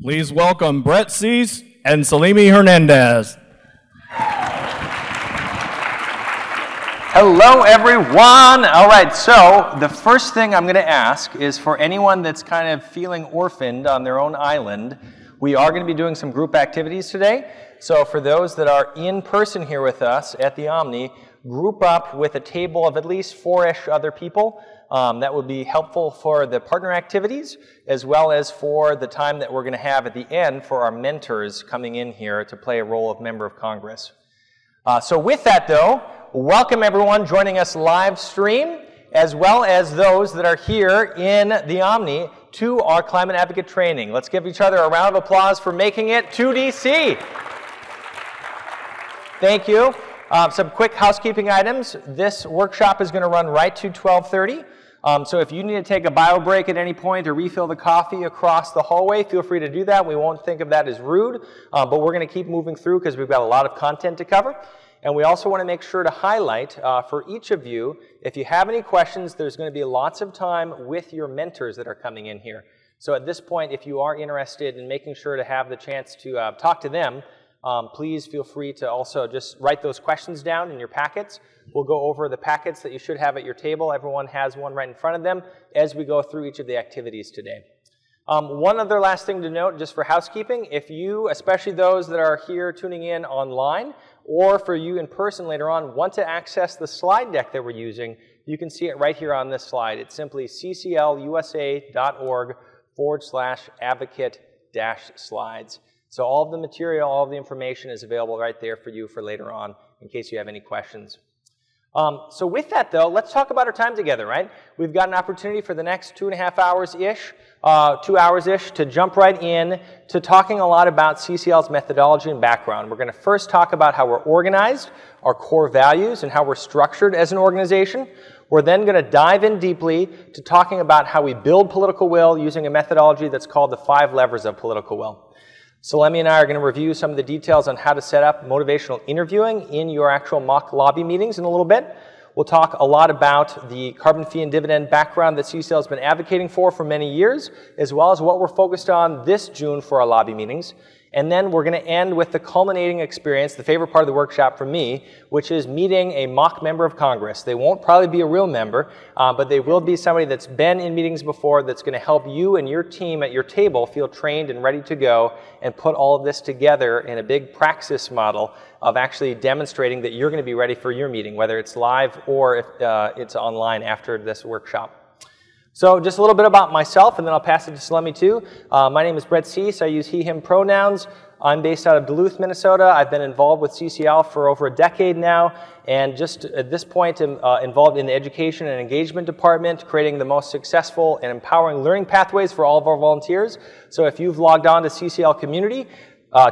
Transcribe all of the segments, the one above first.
Please welcome Brett Cease and Solemi Hernandez. Hello, everyone. All right, so the first thing I'm going to ask is for anyone that's kind of feeling orphaned on their own island, we are going to be doing some group activities today. So for those that are in person here with us at the Omni, group up with a table of at least 4-ish other people. That would be helpful for the partner activities, as well as for the time that we're going to have at the end for our mentors coming in here to play a role of member of Congress. So with that, though, welcome everyone joining us live stream, as well as those that are here in the Omni to our Climate Advocate training. Let's give each other a round of applause for making it to DC. Thank you. Some quick housekeeping items. This workshop is going to run right to 12:30. So if you need to take a bio break at any point or refill the coffee across the hallway, feel free to do that. We won't think of that as rude, but we're going to keep moving through because we've got a lot of content to cover. And we also want to make sure to highlight for each of you, if you have any questions, there's going to be lots of time with your mentors that are coming in here. So at this point, if you are interested in making sure to have the chance to talk to them, please feel free to also just write those questions down in your packets. We'll go over the packets that you should have at your table. Everyone has one right in front of them as we go through each of the activities today. One other last thing to note, just for housekeeping, if you, especially those that are here tuning in online, or for you in person later on, want to access the slide deck that we're using, you can see it right here on this slide. It's simply cclusa.org/advocate-slides. So all of the material, all of the information is available right there for you for later on in case you have any questions. So with that, though, let's talk about our time together, right? We've got an opportunity for the next 2.5 hours-ish, 2 hours-ish, to jump right in to talking a lot about CCL's methodology and background. We're going to first talk about how we're organized, our core values, and how we're structured as an organization. We're then going to dive in deeply to talking about how we build political will using a methodology that's called the 5 levers of political will. Solemi and I are going to review some of the details on how to set up motivational interviewing in your actual mock lobby meetings in a little bit. We'll talk a lot about the carbon fee and dividend background that CCL has been advocating for many years, as well as what we're focused on this June for our lobby meetings. And then we're going to end with the culminating experience, the favorite part of the workshop for me, which is meeting a mock member of Congress. They won't probably be a real member, but they will be somebody that's been in meetings before that's going to help you and your team at your table feel trained and ready to go and put all of this together in a big praxis model of actually demonstrating that you're going to be ready for your meeting, whether it's live or if it's online after this workshop. So just a little bit about myself, and then I'll pass it to Solemi too. My name is Brett Cease. I use he, him pronouns. I'm based out of Duluth, Minnesota. I've been involved with CCL for over a decade now, and just at this point I'm involved in the education and engagement department, creating the most successful and empowering learning pathways for all of our volunteers. So if you've logged on to CCL Community,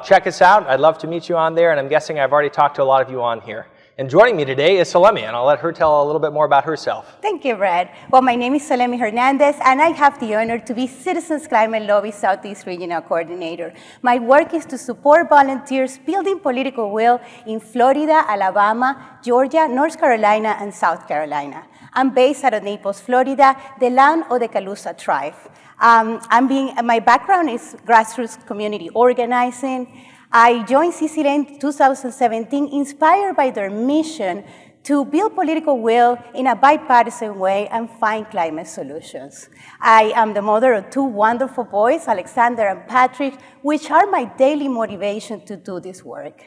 check us out. I'd love to meet you on there, and I'm guessing I've already talked to a lot of you on here. And joining me today is Solemi, and I'll let her tell a little bit more about herself. Thank you, Brett. Well, my name is Solemi Hernandez, and I have the honor to be Citizens Climate Lobby Southeast Regional Coordinator. My work is to support volunteers building political will in Florida, Alabama, Georgia, North Carolina, and South Carolina. I'm based out of Naples, Florida, the land of the Calusa tribe. My background is grassroots community organizing. I joined CCL in 2017, inspired by their mission to build political will in a bipartisan way and find climate solutions. I am the mother of 2 wonderful boys, Alexander and Patrick, which are my daily motivation to do this work.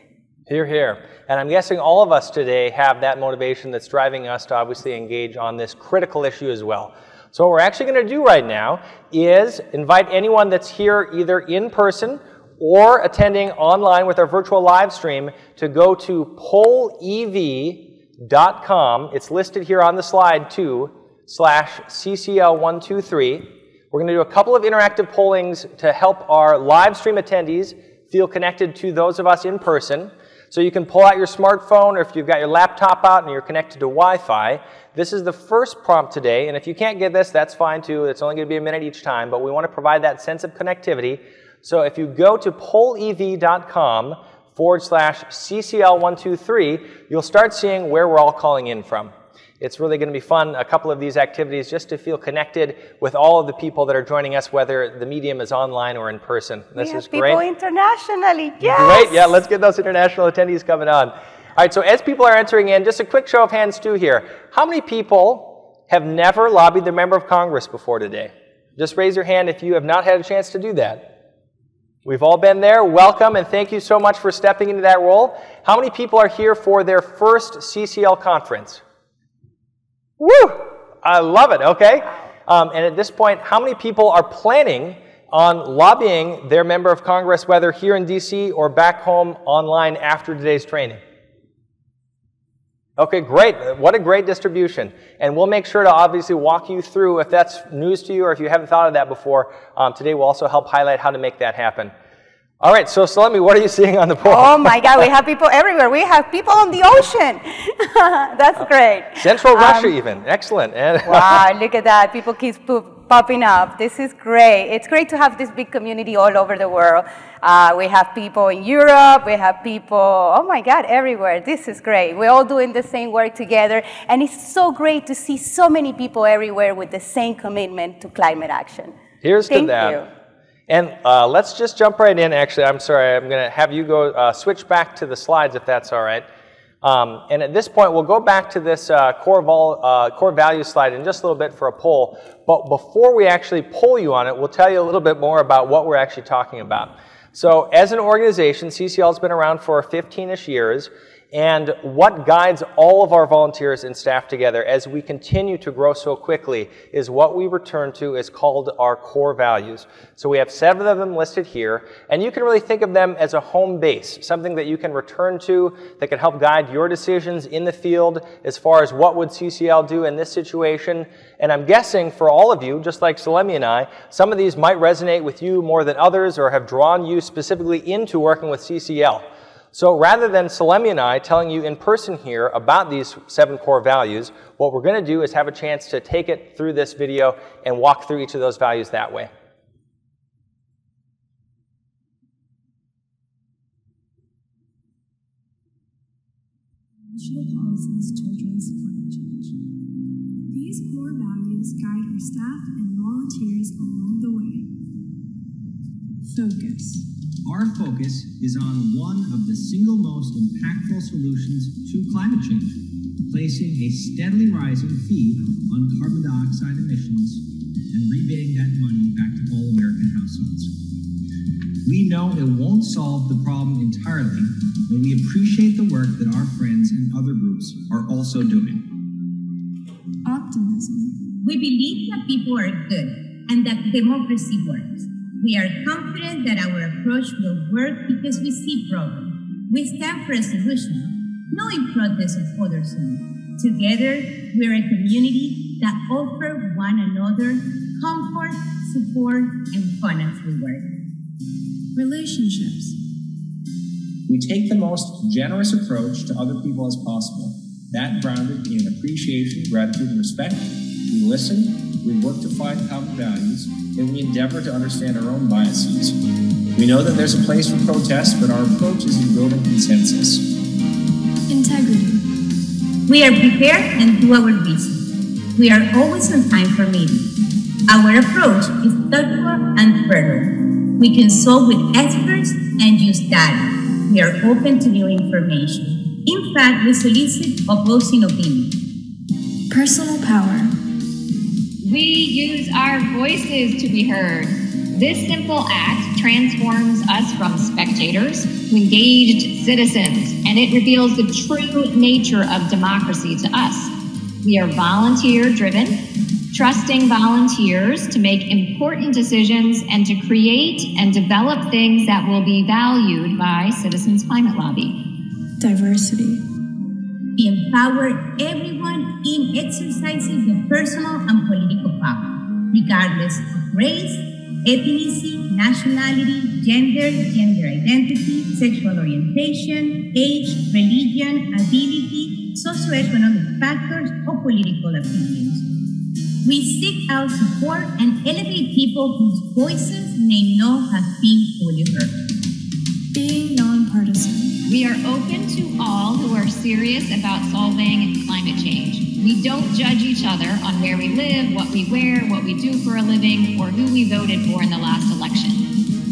Hear, hear. And I'm guessing all of us today have that motivation that's driving us to obviously engage on this critical issue as well. So what we're actually going to do right now is invite anyone that's here either in person or attending online with our virtual live stream to go to pollev.com. It's listed here on the slide too, /CCL123. We're going to do a couple of interactive pollings to help our live stream attendees feel connected to those of us in person. So you can pull out your smartphone, or if you've got your laptop out and you're connected to Wi-Fi. This is the first prompt today, and if you can't get this, that's fine too. It's only going to be a minute each time, but we want to provide that sense of connectivity. So if you go to pollev.com /CCL123, you'll start seeing where we're all calling in from. It's really going to be fun, a couple of these activities, just to feel connected with all of the people that are joining us, whether the medium is online or in person. This is great. People internationally, yes! Great, yeah, let's get those international attendees coming on. All right, so as people are entering in, just a quick show of hands too here. How many people have never lobbied their member of Congress before today? Just raise your hand if you have not had a chance to do that. We've all been there. Welcome, and thank you so much for stepping into that role. How many people are here for their first CCL conference? Woo! I love it, okay. And at this point, how many people are planning on lobbying their member of Congress, whether here in DC or back home online after today's training? Okay, great. What a great distribution. And we'll make sure to obviously walk you through, if that's news to you or if you haven't thought of that before, today we'll also help highlight how to make that happen. All right, so Solemi, what are you seeing on the poll? Oh my God, we have people everywhere. We have people on the ocean. That's great. Central Russia even. Excellent. Wow, look at that. People keep popping up. This is great. It's great to have this big community all over the world. We have people in Europe. We have people, oh my God, everywhere. This is great. We're all doing the same work together. And it's so great to see so many people everywhere with the same commitment to climate action. Here's to that. Thank you. And let's just jump right in. Actually, I'm sorry. I'm going to have you go switch back to the slides if that's all right. And at this point, we'll go back to this core value slide in just a little bit for a poll. But before we actually poll you on it, we'll tell you a little bit more about what we're actually talking about. So as an organization, CCL has been around for 15-ish years. And what guides all of our volunteers and staff together as we continue to grow so quickly is what we return to is called our core values. So we have 7 of them listed here, and you can really think of them as a home base, something that you can return to that can help guide your decisions in the field as far as what would CCL do in this situation. And I'm guessing for all of you, just like Solemi and I, some of these might resonate with you more than others or have drawn you specifically into working with CCL. So rather than Solemi and I telling you in person here about these 7 core values, what we're going to do is have a chance to take it through this video and walk through each of those values that way. National policies to address climate change. These core values guide our staff and volunteers along the way. Focus. Our focus is on one of the single most impactful solutions to climate change, placing a steadily rising fee on carbon dioxide emissions and rebating that money back to all American households. We know it won't solve the problem entirely, but we appreciate the work that our friends and other groups are also doing. Optimism. We believe that people are good and that democracy works. We are confident that our approach will work because we see progress. We stand for a solution, not in protest of others. Together, we are a community that offers one another comfort, support, and fun as we work. Relationships. We take the most generous approach to other people as possible, that grounded in appreciation, gratitude, and respect. We listen, we work to find common values, and we endeavor to understand our own biases. We know that there's a place for protest, but our approach is in building consensus. Integrity. We are prepared and do our research. We are always on time for meetings. Our approach is thoughtful and thorough. We consult with experts and use data. We are open to new information. In fact, we solicit opposing opinions. Personal power. We use our voices to be heard. This simple act transforms us from spectators to engaged citizens, and it reveals the true nature of democracy to us. We are volunteer-driven, trusting volunteers to make important decisions and to create and develop things that will be valued by Citizens Climate Lobby. Diversity. We empower everyone in exercising their personal and political power, regardless of race, ethnicity, nationality, gender, gender identity, sexual orientation, age, religion, ability, socioeconomic factors, or political opinions. We seek out support and elevate people whose voices may not have been fully heard. Being nonpartisan. We are open to all who are serious about solving climate change. We don't judge each other on where we live, what we wear, what we do for a living, or who we voted for in the last election.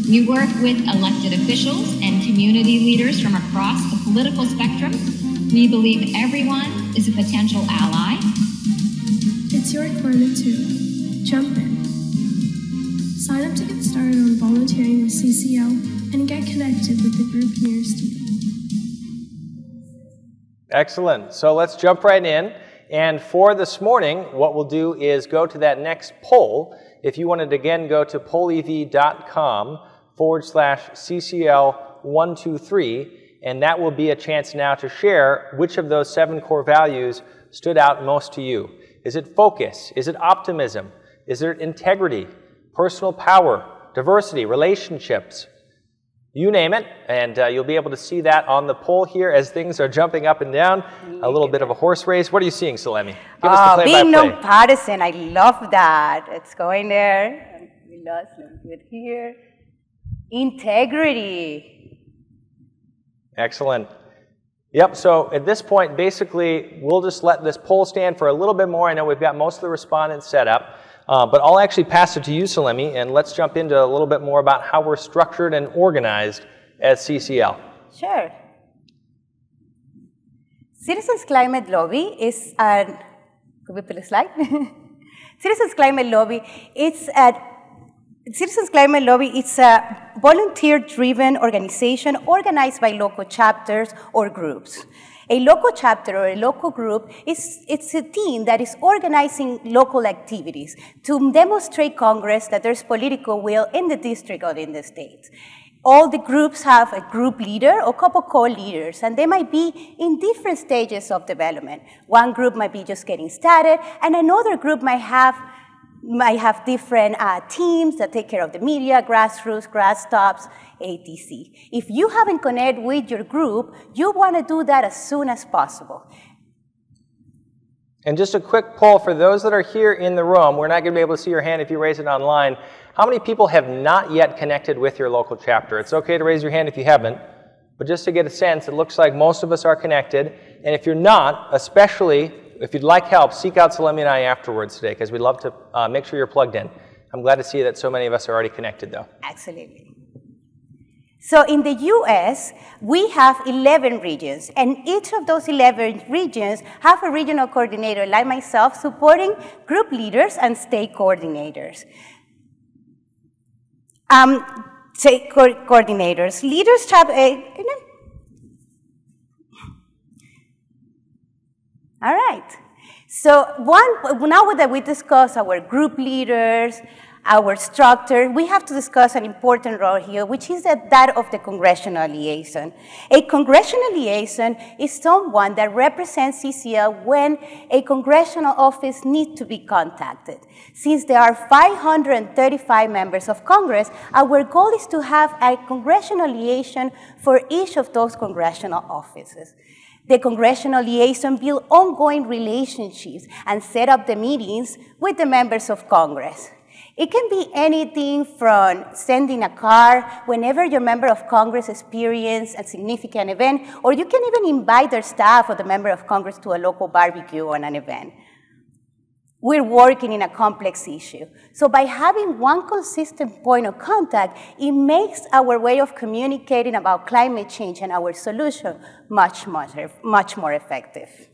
We work with elected officials and community leaders from across the political spectrum. We believe everyone is a potential ally. It's your corner too. Jump in. Sign up to get started on volunteering with CCL and get connected with the group nearest you. Excellent. So let's jump right in. And for this morning, what we'll do is go to that next poll. If you wanted to again go to pollev.com/CCL123, and that will be a chance now to share which of those 7 core values stood out most to you. Is it focus? Is it optimism? Is it integrity? Personal power? Diversity? Relationships? You name it, and you'll be able to see that on the poll here as things are jumping up and down. A little bit of a horse race. What are you seeing, Solemi? Give us the play-by-play. Being nonpartisan, I love that. It's going there. We lost a little bit here. Integrity. Excellent. Yep, so at this point, basically, we'll just let this poll stand for a little bit more. I know we've got most of the respondents set up. But I'll actually pass it to you, Solemi, and let's jump into a little bit more about how we're structured and organized as CCL. Sure. Citizens Climate Lobby is could we put a slide? Citizens Climate Lobby, it's a volunteer-driven organization organized by local chapters or groups. A local chapter or a local group it's a team that is organizing local activities to demonstrate Congress that there's political will in the district or in the state. All the groups have a group leader or couple co-leaders, and they might be in different stages of development. One group might be just getting started, and another group might have different teams that take care of the media, grassroots, grass stops, ATC. If you haven't connected with your group, you want to do that as soon as possible. And just a quick poll for those that are here in the room. We're not going to be able to see your hand if you raise it online. How many people have not yet connected with your local chapter? It's okay to raise your hand if you haven't, but just to get a sense, it looks like most of us are connected. And if you're not, especially if you'd like help, seek out Solemi and I afterwards today, because we'd love to make sure you're plugged in. I'm glad to see that so many of us are already connected, though. Absolutely. So in the U.S., we have 11 regions, and each of those 11 regions have a regional coordinator like myself supporting group leaders and state coordinators. Coordinators, leaders have all right. So now that we discuss our group leaders, our structure, we have to discuss an important role here, which is that of the Congressional Liaison. A Congressional Liaison is someone that represents CCL when a congressional office needs to be contacted. Since there are 535 members of Congress, our goal is to have a Congressional Liaison for each of those congressional offices. The Congressional Liaison builds ongoing relationships and set up the meetings with the members of Congress. It can be anything from sending a card whenever your member of Congress experiences a significant event, or you can even invite their staff or the member of Congress to a local barbecue or an event. We're working in a complex issue. So by having one consistent point of contact, it makes our way of communicating about climate change and our solution much more effective.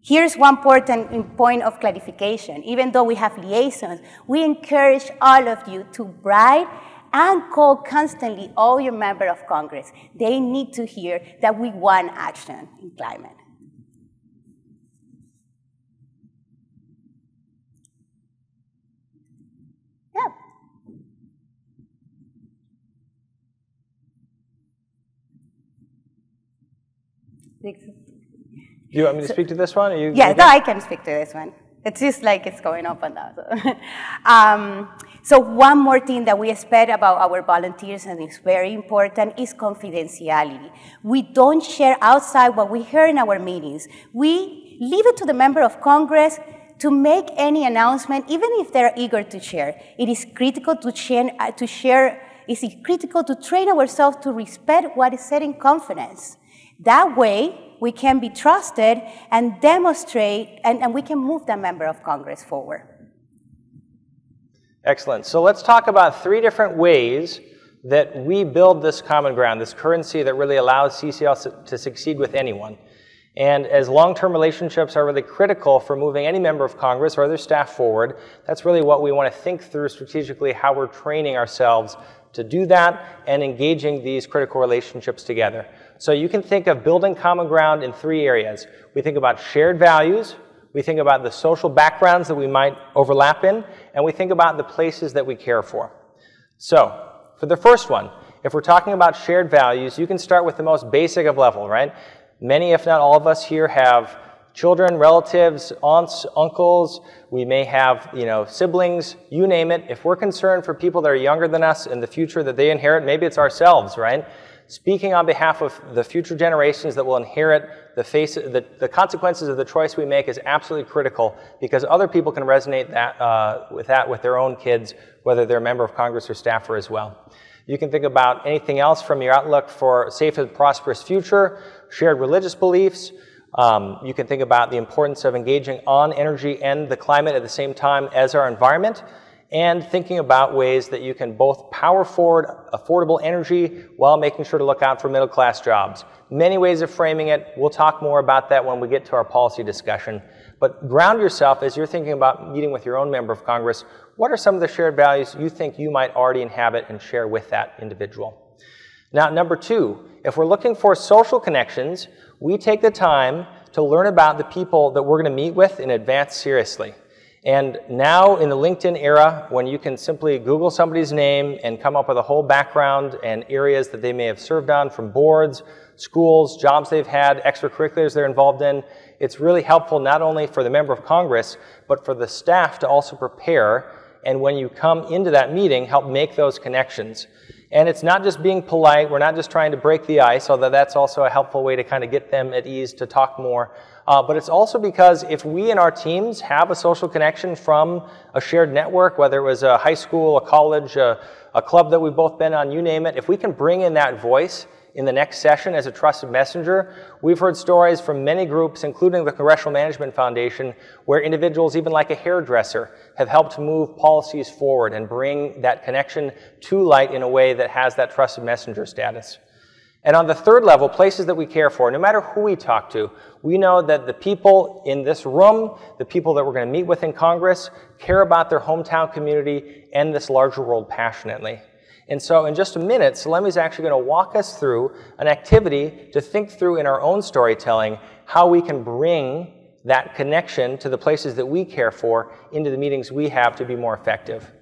Here's one important point of clarification. Even though we have liaisons, we encourage all of you to write and call constantly all your members of Congress. They need to hear that we want action in climate. Yeah. Do you want me to speak to this one? Yes, no, I can speak to this one. It's just like it's going up and down. So one more thing that we expect about our volunteers, and it's very important, is confidentiality. We don't share outside what we hear in our meetings. We leave it to the member of Congress to make any announcement, even if they're eager to share. It is critical to share is it critical to train ourselves to respect what is said in confidence. That way, we can be trusted and demonstrate, and we can move the member of Congress forward. Excellent. So let's talk about 3 different ways that we build this common ground, this currency that really allows CCL to succeed with anyone. And as long-term relationships are really critical for moving any member of Congress or other staff forward, that's really what we want to think through strategically, how we're training ourselves to do that and engaging these critical relationships together. So you can think of building common ground in 3 areas. We think about shared values, we think about the social backgrounds that we might overlap in, and we think about the places that we care for. So, for the first one, if we're talking about shared values, you can start with the most basic of level, right? Many, if not all of us here have children, relatives, aunts, uncles. We may have, siblings, you name it. If we're concerned for people that are younger than us in the future that they inherit, maybe it's ourselves, right? Speaking on behalf of the future generations that will inherit the consequences of the choice we make is absolutely critical, because other people can resonate with their own kids, whether they're a member of Congress or staffer as well. You can think about anything else from your outlook for a safe and prosperous future, shared religious beliefs. You can think about the importance of engaging on energy and the climate at the same time as our environment, and thinking about ways that you can both power forward affordable energy while making sure to look out for middle-class jobs. Many ways of framing it. We'll talk more about that when we get to our policy discussion. But ground yourself as you're thinking about meeting with your own member of Congress. What are some of the shared values you think you might already inhabit and share with that individual? Now, number 2, if we're looking for social connections, we take the time to learn about the people that we're going to meet with in advance seriously. And now in the LinkedIn era, when you can simply Google somebody's name and come up with a whole background and areas that they may have served on, from boards, schools, jobs they've had, extracurriculars they're involved in, it's really helpful not only for the member of Congress, but for the staff to also prepare, and when you come into that meeting, help make those connections. And it's not just being polite, we're not just trying to break the ice, although that's also a helpful way to kind of get them at ease to talk more. But it's also because if we and our teams have a social connection from a shared network, whether it was a high school, a college, a club that we've both been on, you name it, if we can bring in that voice in the next session as a trusted messenger, we've heard stories from many groups, including the Congressional Management Foundation, where individuals, even like a hairdresser, have helped move policies forward and bring that connection to light in a way that has that trusted messenger status. And on the 3rd level, places that we care for, no matter who we talk to, we know that the people in this room, the people that we're going to meet with in Congress, care about their hometown community and this larger world passionately. And so in just a minute, Solemi's actually going to walk us through an activity to think through in our own storytelling how we can bring that connection to the places that we care for into the meetings we have to be more effective.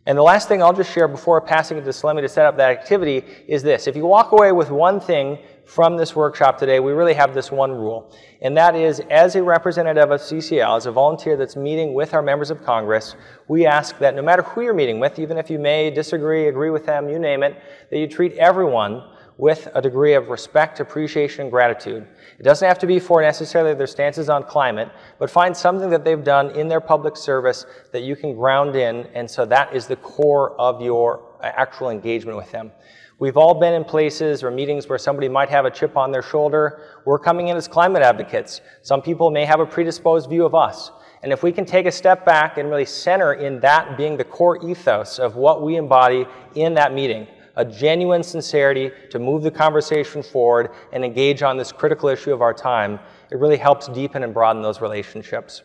And the last thing I'll just share before passing it to Solemi to set up that activity is this. If you walk away with one thing from this workshop today, we really have this one rule. And that is, as a representative of CCL, as a volunteer that's meeting with our members of Congress, we ask that no matter who you're meeting with, even if you may disagree, agree with them, you name it, that you treat everyone with a degree of respect, appreciation, and gratitude. It doesn't have to be for necessarily their stances on climate, but find something that they've done in their public service that you can ground in, and so that is the core of your actual engagement with them. We've all been in places or meetings where somebody might have a chip on their shoulder. We're coming in as climate advocates. Some people may have a predisposed view of us. And if we can take a step back and really center in that being the core ethos of what we embody in that meeting, a genuine sincerity to move the conversation forward and engage on this critical issue of our time, it really helps deepen and broaden those relationships.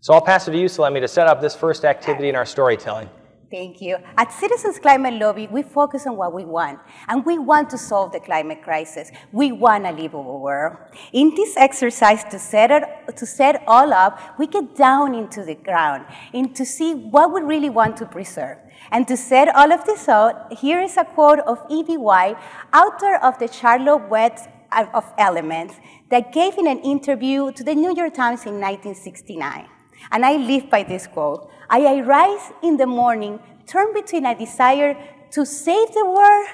So I'll pass it to you, Solemi, to set up this first activity in our storytelling. Thank you. At Citizens Climate Lobby, we focus on what we want, and we want to solve the climate crisis. We want a livable world. In this exercise to set all up, we get down into the ground and to see what we really want to preserve. And to set all of this out, here is a quote of E.B. White, author of the Charlotte Web of Elements, that gave in an interview to the New York Times in 1969. And I live by this quote. I rise in the morning, torn between a desire to save the world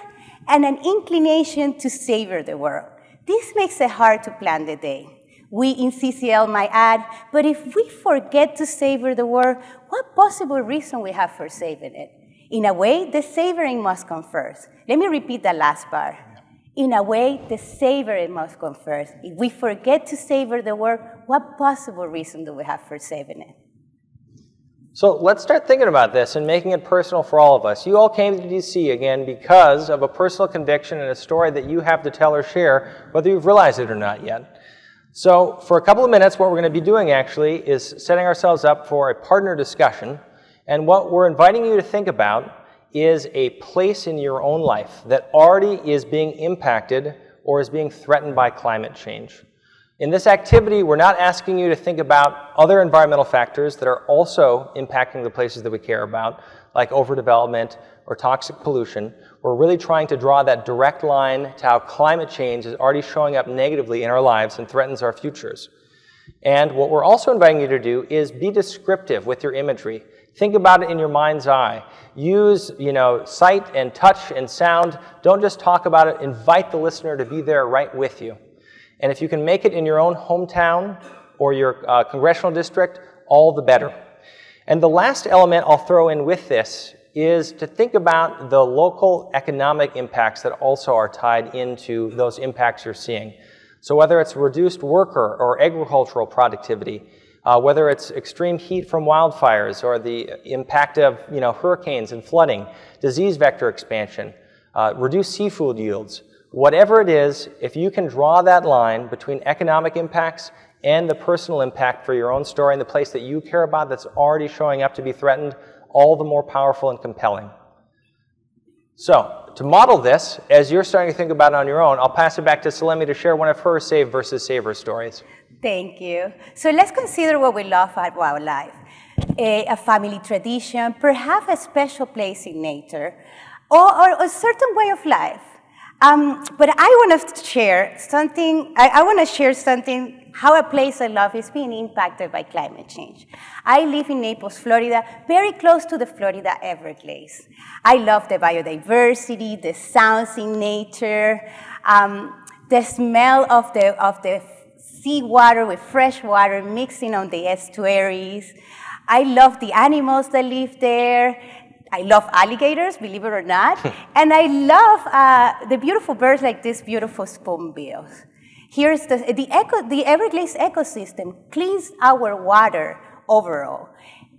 and an inclination to savor the world. This makes it hard to plan the day. We in CCL might add, but if we forget to savor the world, what possible reason we have for saving it? In a way, the savoring must come first. Let me repeat that last part. In a way, the savoring must come first. If we forget to savor the word, what possible reason do we have for savoring it? So let's start thinking about this and making it personal for all of us. You all came to DC again because of a personal conviction and a story that you have to tell or share, whether you've realized it or not yet. So for a couple of minutes, what we're going to be doing actually is setting ourselves up for a partner discussion. And what we're inviting you to think about is a place in your own life that already is being impacted or is being threatened by climate change. In this activity, we're not asking you to think about other environmental factors that are also impacting the places that we care about, like overdevelopment or toxic pollution. We're really trying to draw that direct line to how climate change is already showing up negatively in our lives and threatens our futures. And what we're also inviting you to do is be descriptive with your imagery. Think about it in your mind's eye. Use, sight and touch and sound. Don't just talk about it. Invite the listener to be there right with you. And if you can make it in your own hometown or your congressional district, all the better. And the last element I'll throw in with this is to think about the local economic impacts that also are tied into those impacts you're seeing. So whether it's reduced worker or agricultural productivity, whether it's extreme heat from wildfires or the impact of hurricanes and flooding, disease vector expansion, reduced seafood yields, whatever it is, if you can draw that line between economic impacts and the personal impact for your own story and the place that you care about that's already showing up to be threatened, all the more powerful and compelling. So, to model this, as you're starting to think about it on your own, I'll pass it back to Solemi to share one of her save versus savor stories. Thank you. So let's consider what we love about wildlife. A family tradition, perhaps a special place in nature, or a certain way of life. But I want to share something, how a place I love is being impacted by climate change. I live in Naples, Florida, very close to the Florida Everglades. I love the biodiversity, the sounds in nature, the smell of the seawater with fresh water mixing on the estuaries. I love the animals that live there. I love alligators, believe it or not. And I love the beautiful birds like these beautiful spoonbills. Here's the Everglades ecosystem cleans our water overall.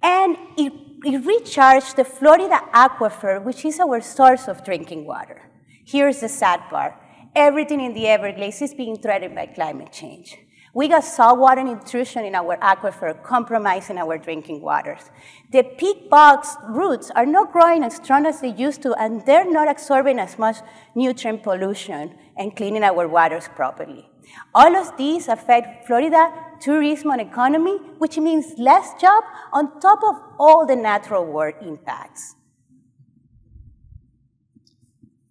And it recharges the Florida aquifer, which is our source of drinking water. Here's the sad part. Everything in the Everglades is being threatened by climate change. We got saltwater intrusion in our aquifer, compromising our drinking waters. The peat bog's roots are not growing as strong as they used to, and they're not absorbing as much nutrient pollution and cleaning our waters properly. All of these affect Florida tourism and economy, which means less jobs on top of all the natural world impacts.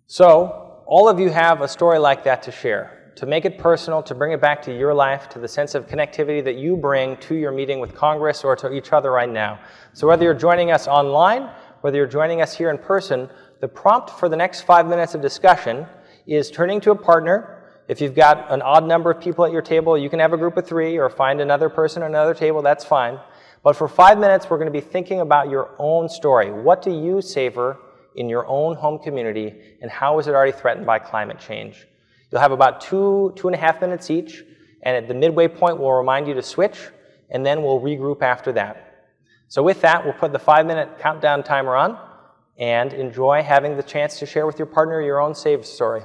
So, all of you have a story like that to share. To make it personal, to bring it back to your life, to the sense of connectivity that you bring to your meeting with Congress or to each other right now. So whether you're joining us online, whether you're joining us here in person, the prompt for the next 5 minutes of discussion is turning to a partner. If you've got an odd number of people at your table, you can have a group of 3 or find another person at another table, that's fine. But for 5 minutes, we're going to be thinking about your own story. What do you savor in your own home community, and how is it already threatened by climate change? You'll have about 2.5 minutes each, and at the midway point, we'll remind you to switch, and then we'll regroup after that. So with that, we'll put the 5-minute countdown timer on, and enjoy having the chance to share with your partner your own save story.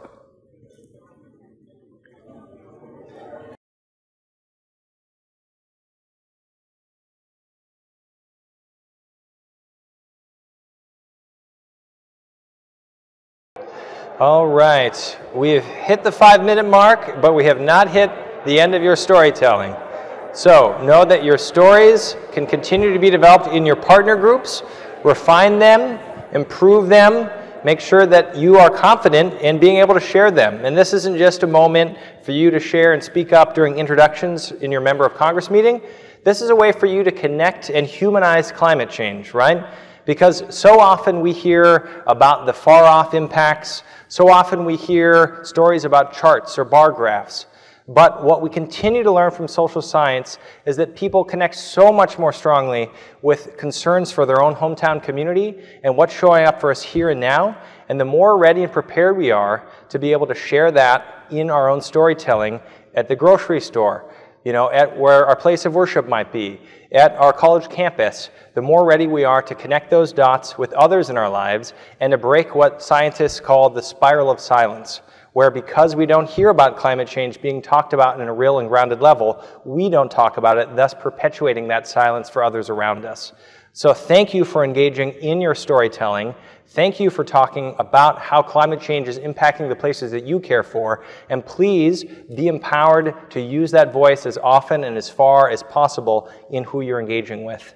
All right, we've hit the 5-minute mark, but we have not hit the end of your storytelling. So know that your stories can continue to be developed in your partner groups. Refine them, improve them, make sure that you are confident in being able to share them. And this isn't just a moment for you to share and speak up during introductions in your Member of Congress meeting. This is a way for you to connect and humanize climate change, right? Because so often we hear about the far-off impacts. So often we hear stories about charts or bar graphs. But what we continue to learn from social science is that people connect so much more strongly with concerns for their own hometown community and what's showing up for us here and now. And the more ready and prepared we are to be able to share that in our own storytelling at the grocery store, you know, at where our place of worship might be, at our college campus, the more ready we are to connect those dots with others in our lives and to break what scientists call the spiral of silence, where because we don't hear about climate change being talked about in a real and grounded level, we don't talk about it, thus perpetuating that silence for others around us. So thank you for engaging in your storytelling. Thank you for talking about how climate change is impacting the places that you care for, and please be empowered to use that voice as often and as far as possible in who you're engaging with.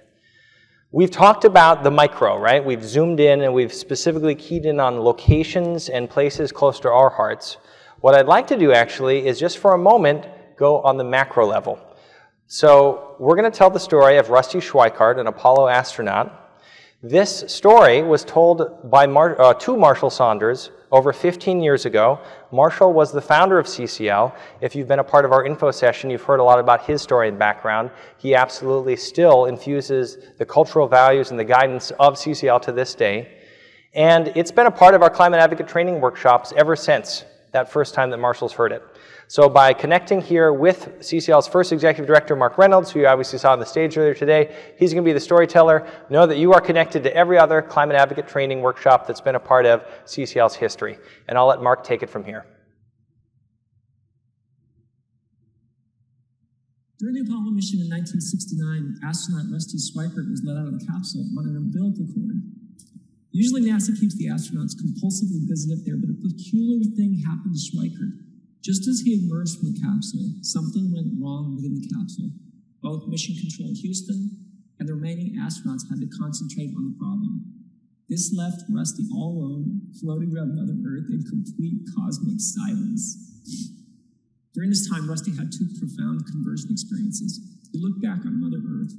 We've talked about the micro, right? We've zoomed in and we've specifically keyed in on locations and places close to our hearts. What I'd like to do actually is just for a moment go on the macro level. So we're going to tell the story of Rusty Schweickart, an Apollo astronaut. This story was told by to Marshall Saunders over 15 years ago. Marshall was the founder of CCL. If you've been a part of our info session, you've heard a lot about his story and background. He absolutely still infuses the cultural values and the guidance of CCL to this day. And it's been a part of our climate advocate training workshops ever since that first time that Marshall's heard it. So by connecting here with CCL's first executive director, Mark Reynolds, who you obviously saw on the stage earlier today, he's going to be the storyteller. Know that you are connected to every other climate advocate training workshop that's been a part of CCL's history. And I'll let Mark take it from here. During the Apollo mission in 1969, astronaut Rusty Schweickart was let out of the capsule on an umbilical cord. Usually NASA keeps the astronauts compulsively busy up there, but a peculiar thing happened to Schweickart. Just as he emerged from the capsule, something went wrong within the capsule. Both Mission Control Houston and the remaining astronauts had to concentrate on the problem. This left Rusty all alone, floating around Mother Earth in complete cosmic silence. During this time, Rusty had two profound conversion experiences. He looked back on Mother Earth,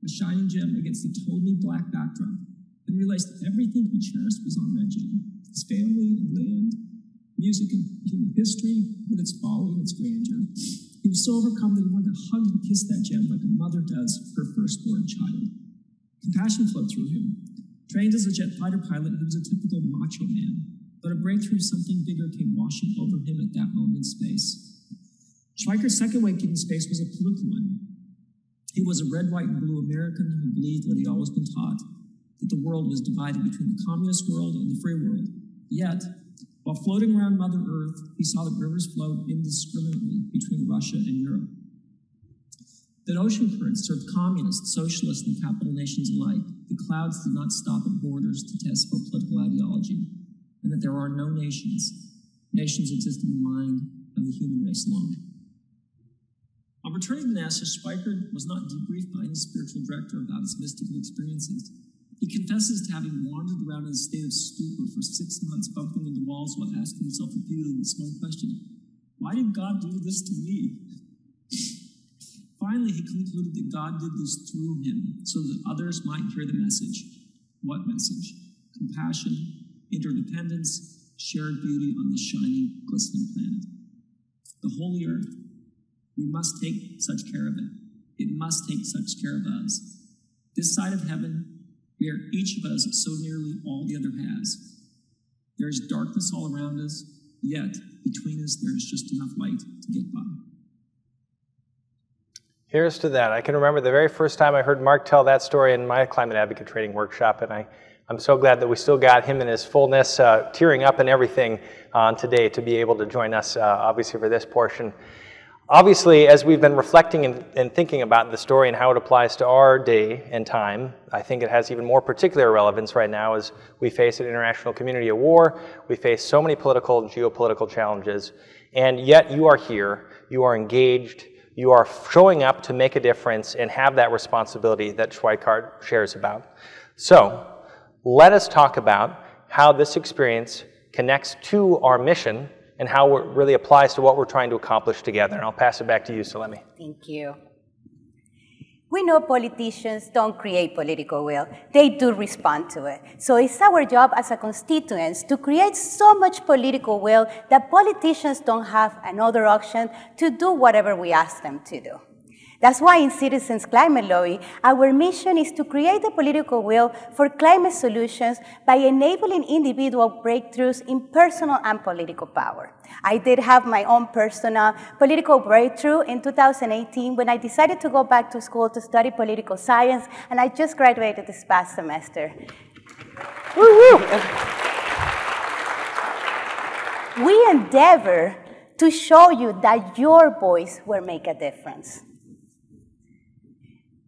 a shining gem against a totally black backdrop, and realized that everything he cherished was on that gem: his family and land, music and human history, with its folly and its grandeur. He was so overcome that he wanted to hug and kiss that gem like a mother does her firstborn child. Compassion flowed through him. Trained as a jet fighter pilot, he was a typical macho man, but a breakthrough of something bigger came washing over him at that moment in space. Schweikart's second wake in space was a political one. He was a red, white, and blue American who believed what he'd always been taught, that the world was divided between the communist world and the free world. Yet, while floating around Mother Earth, he saw that rivers flowed indiscriminately between Russia and Europe. That ocean currents served communists, socialists, and capital nations alike. The clouds did not stop at borders to test for political ideology, and that there are no nations. Nations exist in the mind of the human race alone. On returning to NASA, Schweickart was not debriefed by any spiritual director about his mystical experiences. He confesses to having wandered around in a state of stupor for 6 months, bumping into walls while asking himself repeatedly this one question: why did God do this to me? Finally, he concluded that God did this through him so that others might hear the message. What message? Compassion, interdependence, shared beauty on this shining, glistening planet. The holy earth. We must take such care of it. It must take such care of us. This side of heaven, where each of us so nearly all the other has. There is darkness all around us, yet between us there is just enough light to get by. Here's to that. I can remember the very first time I heard Mark tell that story in my climate advocate training workshop, and I'm so glad that we still got him in his fullness, tearing up and everything today to be able to join us, obviously, for this portion. Obviously, as we've been reflecting and thinking about the story and how it applies to our day and time, I think it has even more particular relevance right now as we face an international community of war. We face so many political and geopolitical challenges, and yet you are here, you are engaged, you are showing up to make a difference and have that responsibility that Schweickart shares about. So, let us talk about how this experience connects to our mission and how it really applies to what we're trying to accomplish together. And I'll pass it back to you, Solemi. Thank you. We know politicians don't create political will. They do respond to it. So it's our job as a constituents to create so much political will that politicians don't have another option to do whatever we ask them to do. That's why in Citizens Climate Lobby, our mission is to create the political will for climate solutions by enabling individual breakthroughs in personal and political power. I did have my own personal political breakthrough in 2018 when I decided to go back to school to study political science, and I just graduated this past semester. Woo-hoo. We endeavor to show you that your voice will make a difference.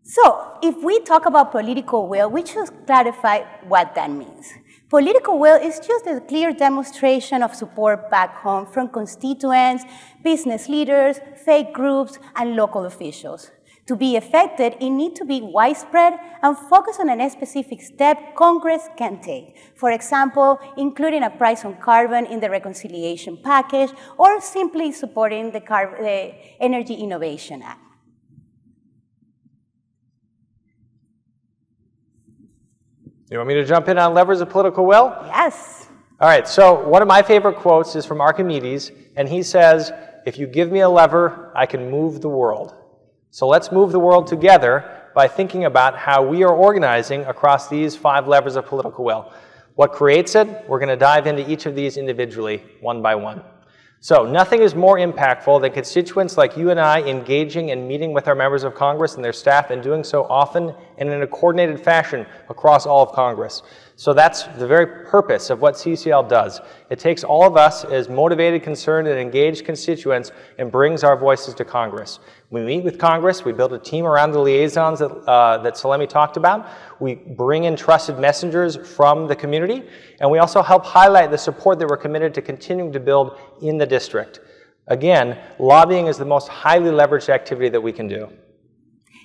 So, if we talk about political will, we should clarify what that means. Political will is just a clear demonstration of support back home from constituents, business leaders, faith groups, and local officials. To be effective, it needs to be widespread and focus on a specific step Congress can take. For example, including a price on carbon in the reconciliation package, or simply supporting the Energy Innovation Act. You want me to jump in on levers of political will? Yes. All right, so one of my favorite quotes is from Archimedes, and he says, if you give me a lever, I can move the world. So let's move the world together by thinking about how we are organizing across these 5 levers of political will. What creates it? We're going to dive into each of these individually, one by one. So nothing is more impactful than constituents like you and I engaging and meeting with our members of Congress and their staff, and doing so often and in a coordinated fashion across all of Congress. So that's the very purpose of what CCL does. It takes all of us as motivated, concerned, and engaged constituents and brings our voices to Congress. We meet with Congress, we build a team around the liaisons that Solemi talked about. We bring in trusted messengers from the community, and we also help highlight the support that we're committed to continuing to build in the district. Again, lobbying is the most highly leveraged activity that we can do.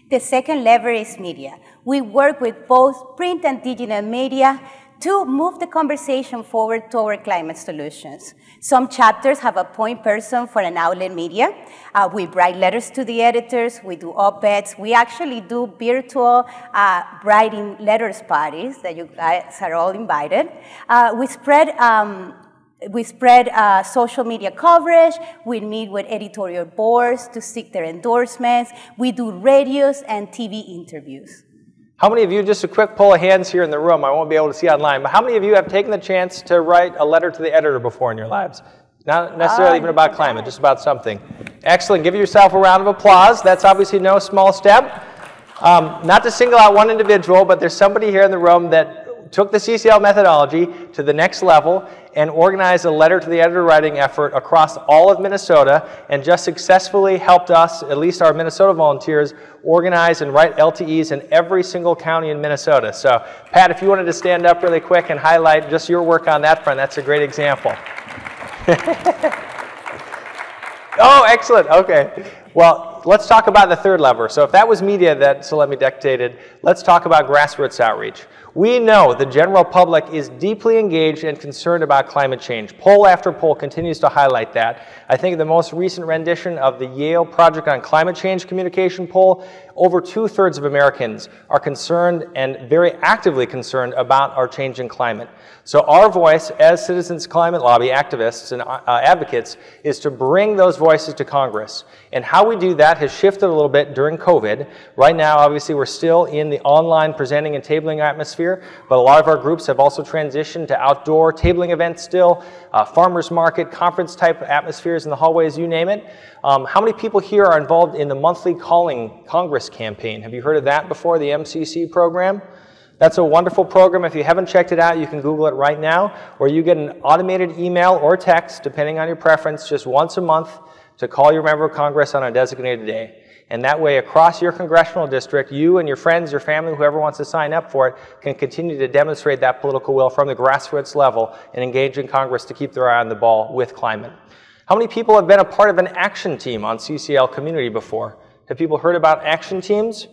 The second lever is media. We work with both print and digital media to move the conversation forward toward climate solutions. Some chapters have a point person for an outlet media. We write letters to the editors, we do op-eds, we actually do virtual writing letters parties that you guys are all invited. We spread social media coverage, we meet with editorial boards to seek their endorsements, we do radios and TV interviews. How many of you, just a quick poll of hands here in the room, I won't be able to see online, but how many of you have taken the chance to write a letter to the editor before in your lives? Not necessarily even about climate, just about something. Excellent, give yourself a round of applause. That's obviously no small step. Not to single out one individual, but there's somebody here in the room that took the CCL methodology to the next level and organized a letter to the editor writing effort across all of Minnesota, and just successfully helped us, at least our Minnesota volunteers, organize and write LTEs in every single county in Minnesota. So, Pat, if you wanted to stand up really quick and highlight just your work on that front, that's a great example. Oh, excellent, okay. Well, let's talk about the third lever. So if that was media that Solemi dictated, let's talk about grassroots outreach. We know the general public is deeply engaged and concerned about climate change. Poll after poll continues to highlight that. I think the most recent rendition of the Yale Project on Climate Change communication poll, over 2/3 of Americans are concerned and very actively concerned about our changing climate. So our voice as Citizens Climate Lobby activists and advocates is to bring those voices to Congress. And how we do that has shifted a little bit during COVID. Right now, obviously, we're still in the online presenting and tabling atmosphere, but a lot of our groups have also transitioned to outdoor tabling events still, farmers market, conference type atmospheres in the hallways, you name it. How many people here are involved in the monthly Calling Congress campaign? Have you heard of that before, the MCC program? That's a wonderful program. If you haven't checked it out, you can Google it right now, where you get an automated email or text, depending on your preference, just once a month to call your member of Congress on a designated day. And that way, across your congressional district, you and your friends, your family, whoever wants to sign up for it, can continue to demonstrate that political will from the grassroots level and engage in Congress to keep their eye on the ball with climate. How many people have been a part of an action team on CCL community before? Have people heard about action teams?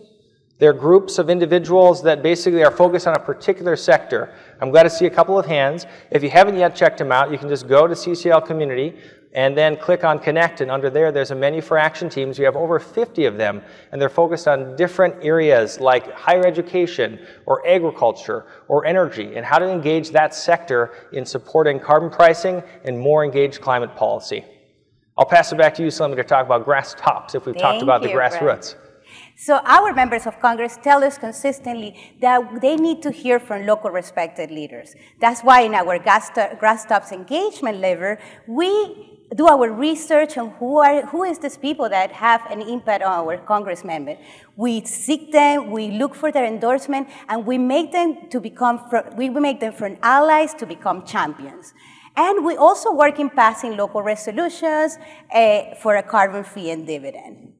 They're groups of individuals that basically are focused on a particular sector. I'm glad to see a couple of hands. If you haven't yet checked them out, you can just go to CCL Community, and then click on Connect, and under there, there's a menu for action teams. We have over 50 of them, and they're focused on different areas like higher education, or agriculture, or energy, and how to engage that sector in supporting carbon pricing and more engaged climate policy. I'll pass it back to you, Solemi, to talk about grass tops if we've talked about the grassroots. So our members of Congress tell us consistently that they need to hear from local respected leaders. That's why in our grass tops engagement lever, we do our research on who is these people that have an impact on our congressmen. We seek them, we look for their endorsement, and we make them to become, we make them from allies to become champions. And we also work in passing local resolutions for a carbon fee and dividend.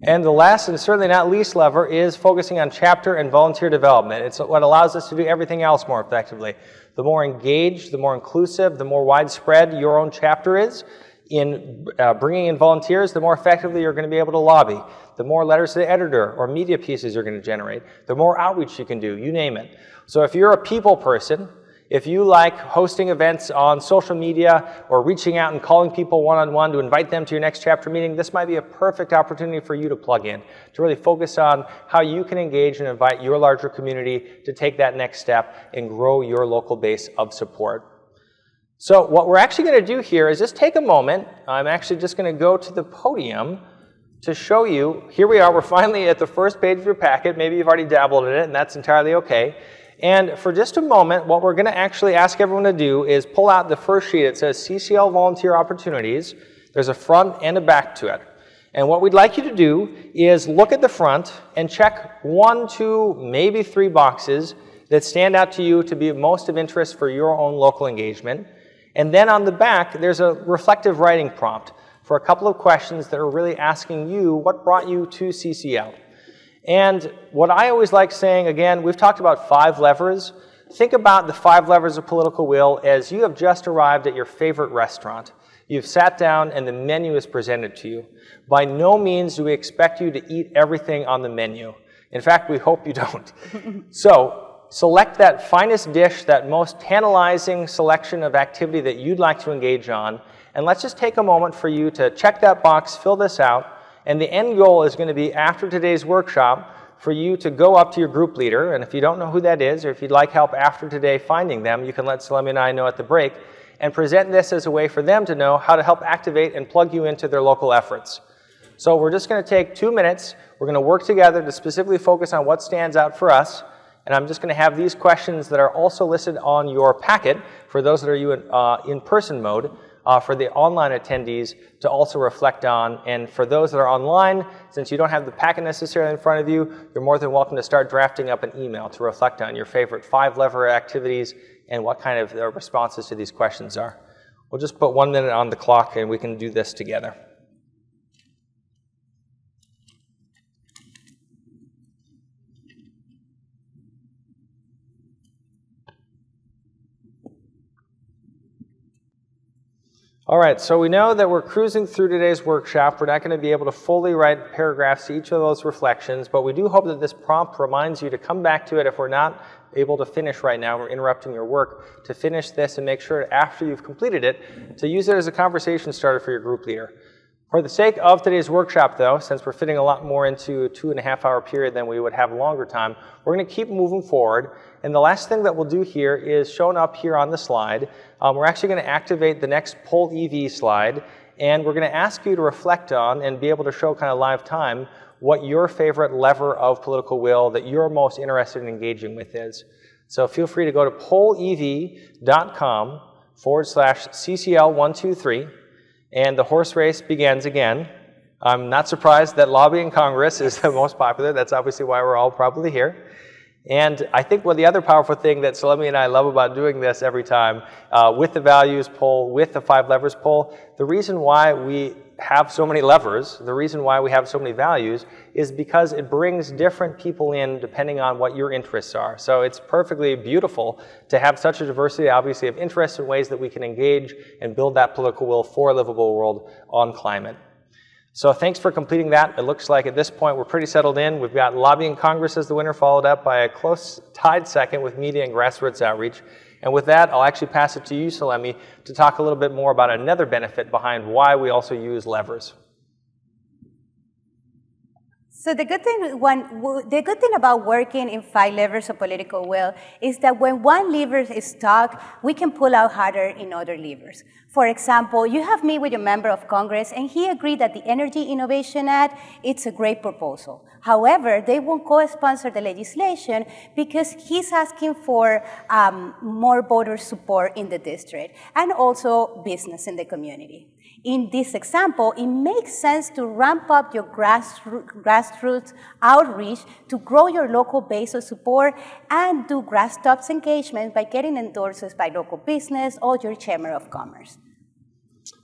And the last and certainly not least lever is focusing on chapter and volunteer development. It's what allows us to do everything else more effectively. The more engaged, the more inclusive, the more widespread your own chapter is in bringing in volunteers, the more effectively you're going to be able to lobby. The more letters to the editor or media pieces you're going to generate, the more outreach you can do, you name it. So if you're a people person, if you like hosting events on social media or reaching out and calling people one-on-one to invite them to your next chapter meeting, this might be a perfect opportunity for you to plug in, to really focus on how you can engage and invite your larger community to take that next step and grow your local base of support. So what we're actually going to do here is just take a moment. I'm actually just going to go to the podium to show you. Here we are. We're finally at the first page of your packet. Maybe you've already dabbled in it, and that's entirely okay. And for just a moment, what we're going to actually ask everyone to do is pull out the first sheet. It says CCL Volunteer Opportunities. There's a front and a back to it. And what we'd like you to do is look at the front and check 1, 2, maybe 3 boxes that stand out to you to be most of interest for your own local engagement. And then on the back, there's a reflective writing prompt for a couple of questions that are really asking you what brought you to CCL. And what I always like saying, again, we've talked about 5 levers. Think about the 5 levers of political will as you have just arrived at your favorite restaurant. You've sat down and the menu is presented to you. By no means do we expect you to eat everything on the menu. In fact, we hope you don't. So select that finest dish, that most tantalizing selection of activity that you'd like to engage on, and let's just take a moment for you to check that box, fill this out. And the end goal is going to be, after today's workshop, for you to go up to your group leader, and if you don't know who that is, or if you'd like help after today finding them, you can let Solemi and I know at the break, and present this as a way for them to know how to help activate and plug you into their local efforts. So we're just going to take 2 minutes. We're going to work together to specifically focus on what stands out for us, and I'm just going to have these questions that are also listed on your packet for those that are in person mode. For the online attendees to also reflect on. And for those that are online, since you don't have the packet necessarily in front of you, you're more than welcome to start drafting up an email to reflect on your favorite 5 lever activities and what kind of responses to these questions are. We'll just put 1 minute on the clock and we can do this together. All right, so we know that we're cruising through today's workshop. We're not going to be able to fully write paragraphs to each of those reflections, but we do hope that this prompt reminds you to come back to it if we're not able to finish right now. We're interrupting your work to finish this and make sure after you've completed it to use it as a conversation starter for your group leader. For the sake of today's workshop, though, since we're fitting a lot more into a 2.5-hour period than we would have longer time, we're going to keep moving forward. And the last thing that we'll do here is shown up here on the slide. We're actually going to activate the next Poll EV slide, and we're going to ask you to reflect on and be able to show kind of live time what your favorite lever of political will that you're most interested in engaging with is. So feel free to go to pollev.com/CCL123. And the horse race begins again. I'm not surprised that lobbying Congress is the most popular. That's obviously why we're all probably here. And I think the other powerful thing that Solemi and I love about doing this every time, with the values poll, with the 5 levers poll, the reason why we have so many levers, the reason why we have so many values, is because it brings different people in depending on what your interests are. So it's perfectly beautiful to have such a diversity, obviously, of interests and ways that we can engage and build that political will for a livable world on climate. So thanks for completing that. It looks like at this point we're pretty settled in. We've got Lobbying Congress as the winner, followed up by a close tied second with Media and Grassroots Outreach. And with that, I'll actually pass it to you, Solemi, to talk a little bit more about another benefit behind why we also use levers. So the good thing about working in 5 levers of political will is that when one lever is stuck, we can pull out harder in other levers. For example, you have met with a member of Congress, and he agreed that the Energy Innovation Act, it's a great proposal. However, they won't co-sponsor the legislation because he's asking for more voter support in the district and also business in the community. In this example, it makes sense to ramp up your grassroots outreach to grow your local base of support and do grassroots engagement by getting endorsements by local business or your Chamber of Commerce.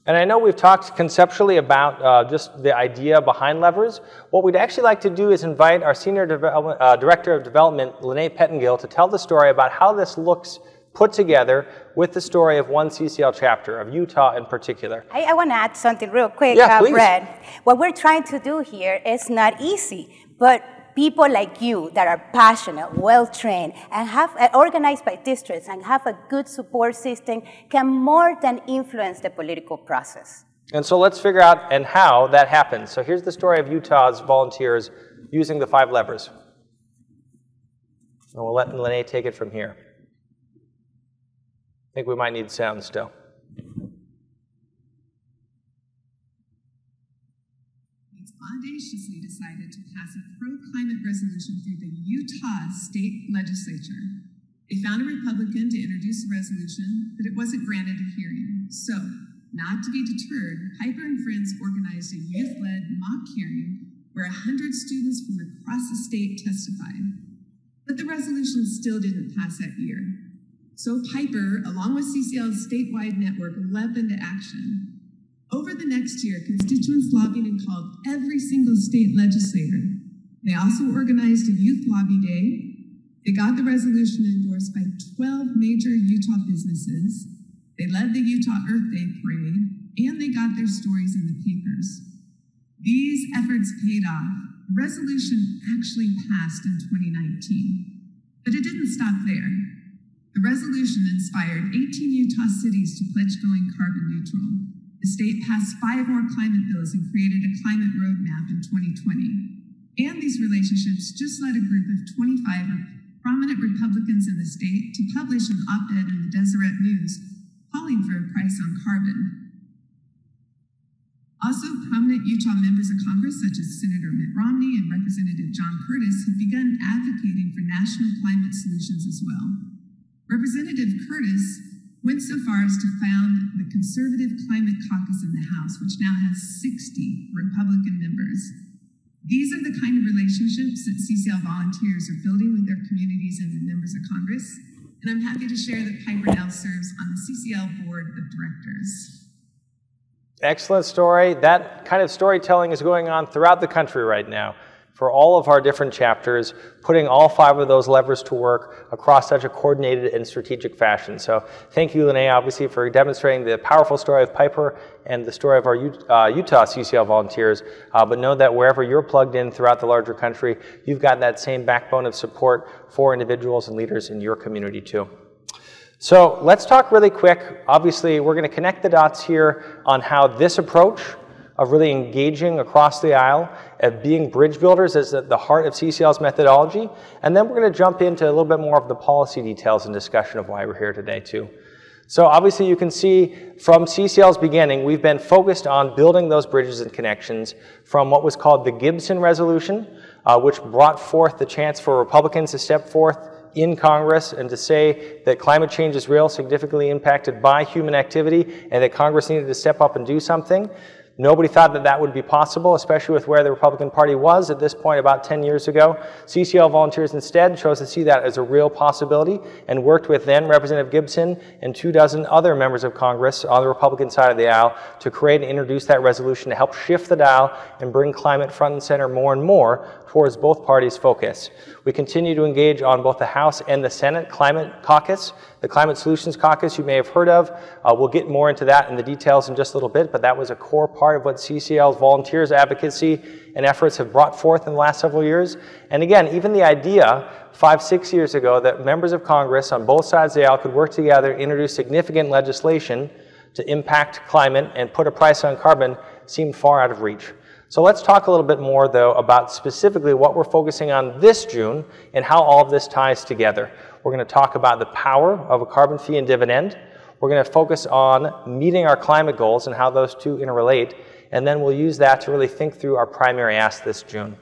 And I know we've talked conceptually about just the idea behind levers. What we'd actually like to do is invite our Senior Director of Development, Lene Pettengill, to tell the story about how this looks put together with the story of one CCL chapter, of Utah in particular. I want to add something real quick, Brett. What we're trying to do here is not easy, but people like you that are passionate, well-trained, and have organized by districts and have a good support system can more than influence the political process. And so let's figure out and how that happens. So here's the story of Utah's volunteers using the 5 levers. And we'll let Lene take it from here. I think we might need sound still. It's audaciously decided to pass a pro-climate resolution through the Utah State Legislature. They found a Republican to introduce the resolution, but it wasn't granted a hearing. So, not to be deterred, Piper and friends organized a youth-led mock hearing where 100 students from across the state testified. But the resolution still didn't pass that year. So Piper, along with CCL's statewide network, leapt into action. Over the next year, constituents lobbied and called every single state legislator. They also organized a youth lobby day. They got the resolution endorsed by 12 major Utah businesses. They led the Utah Earth Day parade, and they got their stories in the papers. These efforts paid off. The resolution actually passed in 2019. But it didn't stop there. The resolution inspired 18 Utah cities to pledge going carbon neutral. The state passed 5 more climate bills and created a climate roadmap in 2020. And these relationships just led a group of 25 prominent Republicans in the state to publish an op-ed in the Deseret News calling for a price on carbon. Also, prominent Utah members of Congress, such as Senator Mitt Romney and Representative John Curtis, have begun advocating for national climate solutions as well. Representative Curtis went so far as to found the Conservative Climate Caucus in the House, which now has 60 Republican members. These are the kind of relationships that CCL volunteers are building with their communities and the members of Congress, and I'm happy to share that Piper now serves on the CCL Board of Directors. Excellent story. That kind of storytelling is going on throughout the country right now for all of our different chapters, putting all 5 of those levers to work across such a coordinated and strategic fashion. So thank you, Lene, obviously, for demonstrating the powerful story of Piper and the story of our Utah CCL volunteers. But know that wherever you're plugged in throughout the larger country, you've got that same backbone of support for individuals and leaders in your community too. So let's talk really quick. Obviously, we're going to connect the dots here on how this approach of really engaging across the aisle, of being bridge builders is at the heart of CCL's methodology. And then we're going to jump into a little bit more of the policy details and discussion of why we're here today too. So obviously you can see from CCL's beginning, we've been focused on building those bridges and connections from what was called the Gibson Resolution, which brought forth the chance for Republicans to step forth in Congress and to say that climate change is real, significantly impacted by human activity, and that Congress needed to step up and do something. Nobody thought that that would be possible, especially with where the Republican Party was at this point about 10 years ago. CCL volunteers instead chose to see that as a real possibility and worked with then Representative Gibson and 24 other members of Congress on the Republican side of the aisle to create and introduce that resolution to help shift the dial and bring climate front and center more and more towards both parties' focus. We continue to engage on both the House and the Senate Climate Caucus The Climate Solutions Caucus you may have heard of. We'll get more into that in the details in just a little bit, but that was a core part of what CCL's volunteers, advocacy, and efforts have brought forth in the last several years. And again, even the idea 5-6 years ago that members of Congress on both sides of the aisle could work together, introduce significant legislation to impact climate and put a price on carbon seemed far out of reach. So let's talk a little bit more, though, about specifically what we're focusing on this June and how all of this ties together. We're going to talk about the power of a carbon fee and dividend. We're going to focus on meeting our climate goals and how those two interrelate, and then we'll use that to really think through our primary ask this June.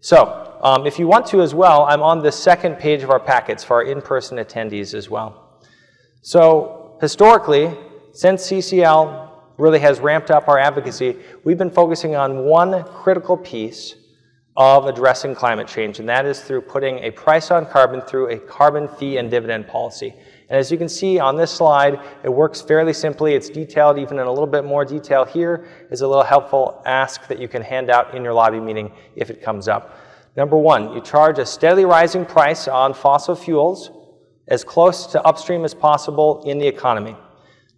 So, if you want to as well, I'm on the second page of our packets for our in-person attendees as well. So, historically, since CCL really has ramped up our advocacy, we've been focusing on one critical piece of addressing climate change, and that is through putting a price on carbon through a carbon fee and dividend policy. And as you can see on this slide, it works fairly simply. It's detailed even in a little bit more detail here. Is a little helpful ask that you can hand out in your lobby meeting if it comes up. Number one, you charge a steadily rising price on fossil fuels as close to upstream as possible in the economy.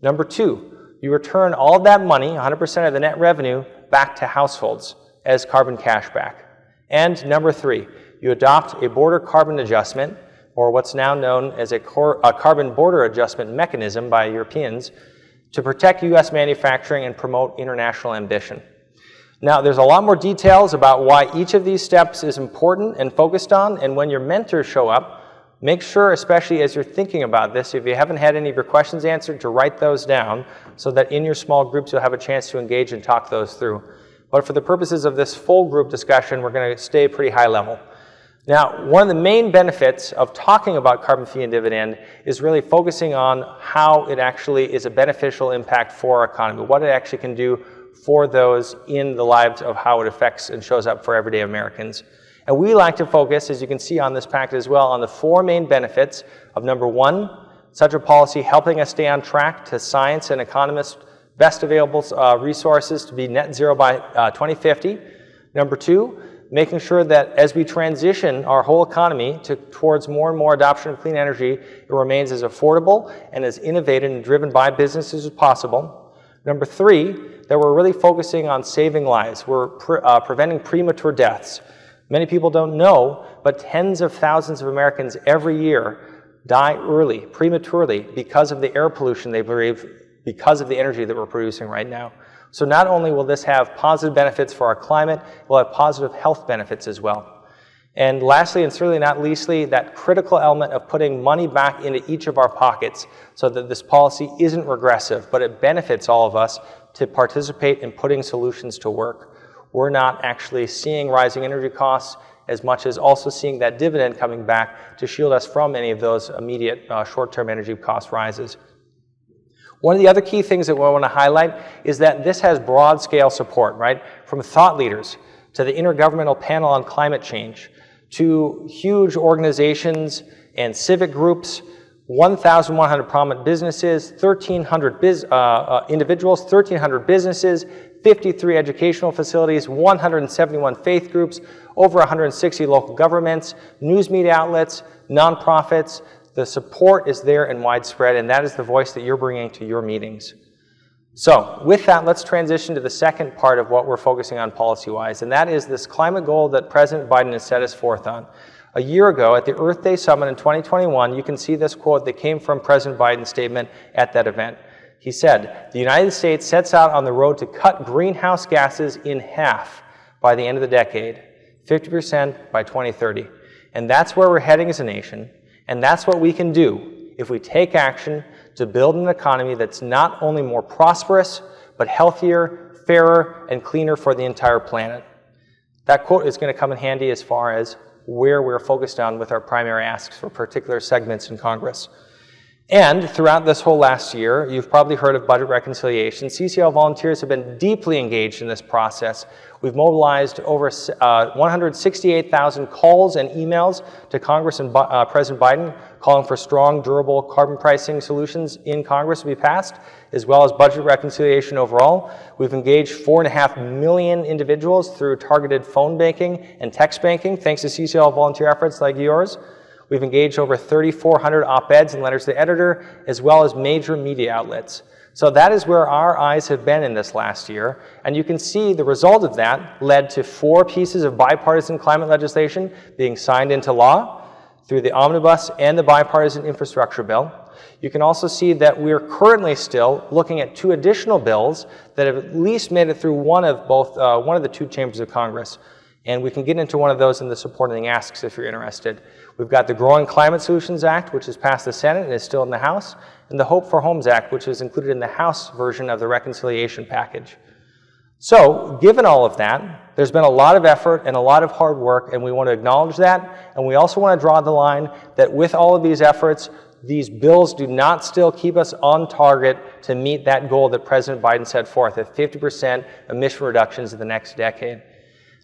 Number two, you return all of that money, 100% of the net revenue, back to households as carbon cash back. And number three, you adopt a border carbon adjustment, or what's now known as a carbon border adjustment mechanism by Europeans, to protect U.S. manufacturing and promote international ambition. Now, there's a lot more details about why each of these steps is important and focused on, and when your mentors show up, make sure, especially as you're thinking about this, if you haven't had any of your questions answered, to write those down so that in your small groups you'll have a chance to engage and talk those through. But for the purposes of this full group discussion, we're going to stay pretty high level. Now, one of the main benefits of talking about carbon fee and dividend is really focusing on how it actually is a beneficial impact for our economy, what it actually can do for those in the lives of how it affects and shows up for everyday Americans. And we like to focus, as you can see on this packet as well, on the four main benefits of number one, such a policy helping us stay on track to science and economists' best available resources to be net zero by 2050. Number two, making sure that as we transition our whole economy towards more and more adoption of clean energy, it remains as affordable and as innovative and driven by businesses as possible. Number three, that we're really focusing on saving lives. We're preventing premature deaths. Many people don't know, but tens of thousands of Americans every year die early, prematurely, because of the air pollution they breathe, because of the energy that we're producing right now. So not only will this have positive benefits for our climate, it will have positive health benefits as well. And lastly, and certainly not leastly, that critical element of putting money back into each of our pockets so that this policy isn't regressive, but it benefits all of us to participate in putting solutions to work. We're not actually seeing rising energy costs as much as also seeing that dividend coming back to shield us from any of those immediate short-term energy cost rises. One of the other key things that we want to highlight is that this has broad-scale support, right? From thought leaders to the Intergovernmental Panel on Climate Change to huge organizations and civic groups, 1,100 prominent businesses, 1,300 individuals, 1,300 businesses, 53 educational facilities, 171 faith groups, over 160 local governments, news media outlets, nonprofits. The support is there and widespread, and that is the voice that you're bringing to your meetings. So with that, let's transition to the second part of what we're focusing on policy-wise, and that is this climate goal that President Biden has set us forth on. A year ago, at the Earth Day Summit in 2021, you can see this quote that came from President Biden's statement at that event. He said, "The United States sets out on the road to cut greenhouse gases in half by the end of the decade, 50% by 2030. And that's where we're heading as a nation, and that's what we can do if we take action to build an economy that's not only more prosperous, but healthier, fairer, and cleaner for the entire planet." That quote is going to come in handy as far as where we're focused on with our primary asks for particular segments in Congress. And throughout this whole last year, you've probably heard of budget reconciliation. CCL volunteers have been deeply engaged in this process. We've mobilized over 168,000 calls and emails to Congress and President Biden calling for strong, durable carbon pricing solutions in Congress to be passed, as well as budget reconciliation overall. We've engaged 4.5 million individuals through targeted phone banking and text banking, thanks to CCL volunteer efforts like yours. We've engaged over 3,400 op-eds and letters to the editor, as well as major media outlets. So that is where our eyes have been in this last year. And you can see the result of that led to 4 pieces of bipartisan climate legislation being signed into law through the omnibus and the bipartisan infrastructure bill. You can also see that we're currently still looking at 2 additional bills that have at least made it through one of the 2 chambers of Congress. And we can get into one of those in the supporting asks if you're interested. We've got the Growing Climate Solutions Act, which has passed the Senate and is still in the House, and the Hope for Homes Act, which is included in the House version of the reconciliation package. So, given all of that, there's been a lot of effort and a lot of hard work, and we want to acknowledge that, and we also want to draw the line that with all of these efforts, these bills do not still keep us on target to meet that goal that President Biden set forth of 50% emission reductions in the next decade.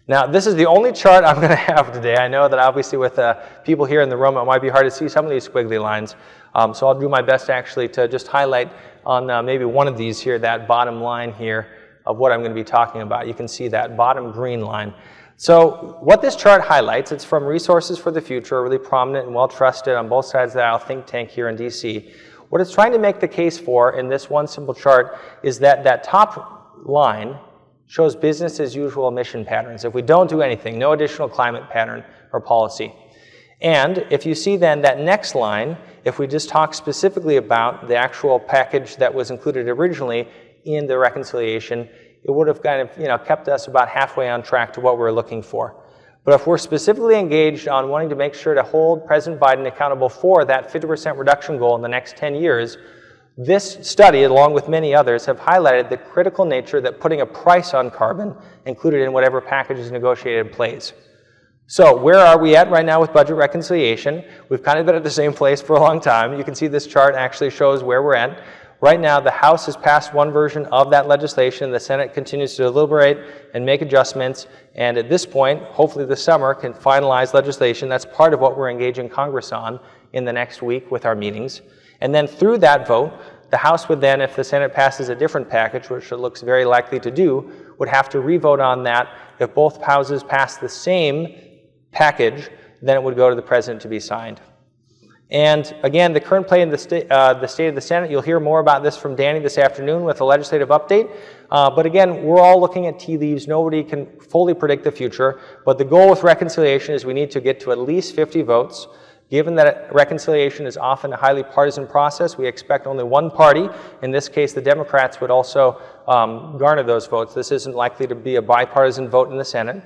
Now, this is the only chart I'm going to have today. I know that obviously with people here in the room, it might be hard to see some of these squiggly lines. So I'll do my best actually to just highlight on maybe one of these here, that bottom line here of what I'm going to be talking about. You can see that bottom green line. So what this chart highlights, it's from Resources for the Future, a really prominent and well-trusted on both sides of the aisle think tank here in DC. What it's trying to make the case for in this one simple chart is that that top line shows business as usual emission patterns. If we don't do anything, no additional climate pattern or policy. And if you see then that next line, if we just talk specifically about the actual package that was included originally in the reconciliation, it would have kind of kept us about halfway on track to what we were looking for. But if we're specifically engaged on wanting to make sure to hold President Biden accountable for that 50% reduction goal in the next 10 years, this study, along with many others, have highlighted the critical nature that putting a price on carbon included in whatever package is negotiated plays. So where are we at right now with budget reconciliation? We've kind of been at the same place for a long time. You can see this chart actually shows where we're at. Right now, the House has passed one version of that legislation. The Senate continues to deliberate and make adjustments. And at this point, hopefully this summer, can finalize legislation. That's part of what we're engaging Congress on in the next week with our meetings. And then through that vote, the House would then, if the Senate passes a different package, which it looks very likely to do, would have to re-vote on that. If both houses pass the same package, then it would go to the President to be signed. And again, the current play in the state of the Senate, you'll hear more about this from Danny this afternoon with a legislative update. But again, we're all looking at tea leaves. Nobody can fully predict the future. But the goal with reconciliation is we need to get to at least 50 votes. Given that reconciliation is often a highly partisan process, we expect only one party. In this case, the Democrats would also garner those votes. This isn't likely to be a bipartisan vote in the Senate.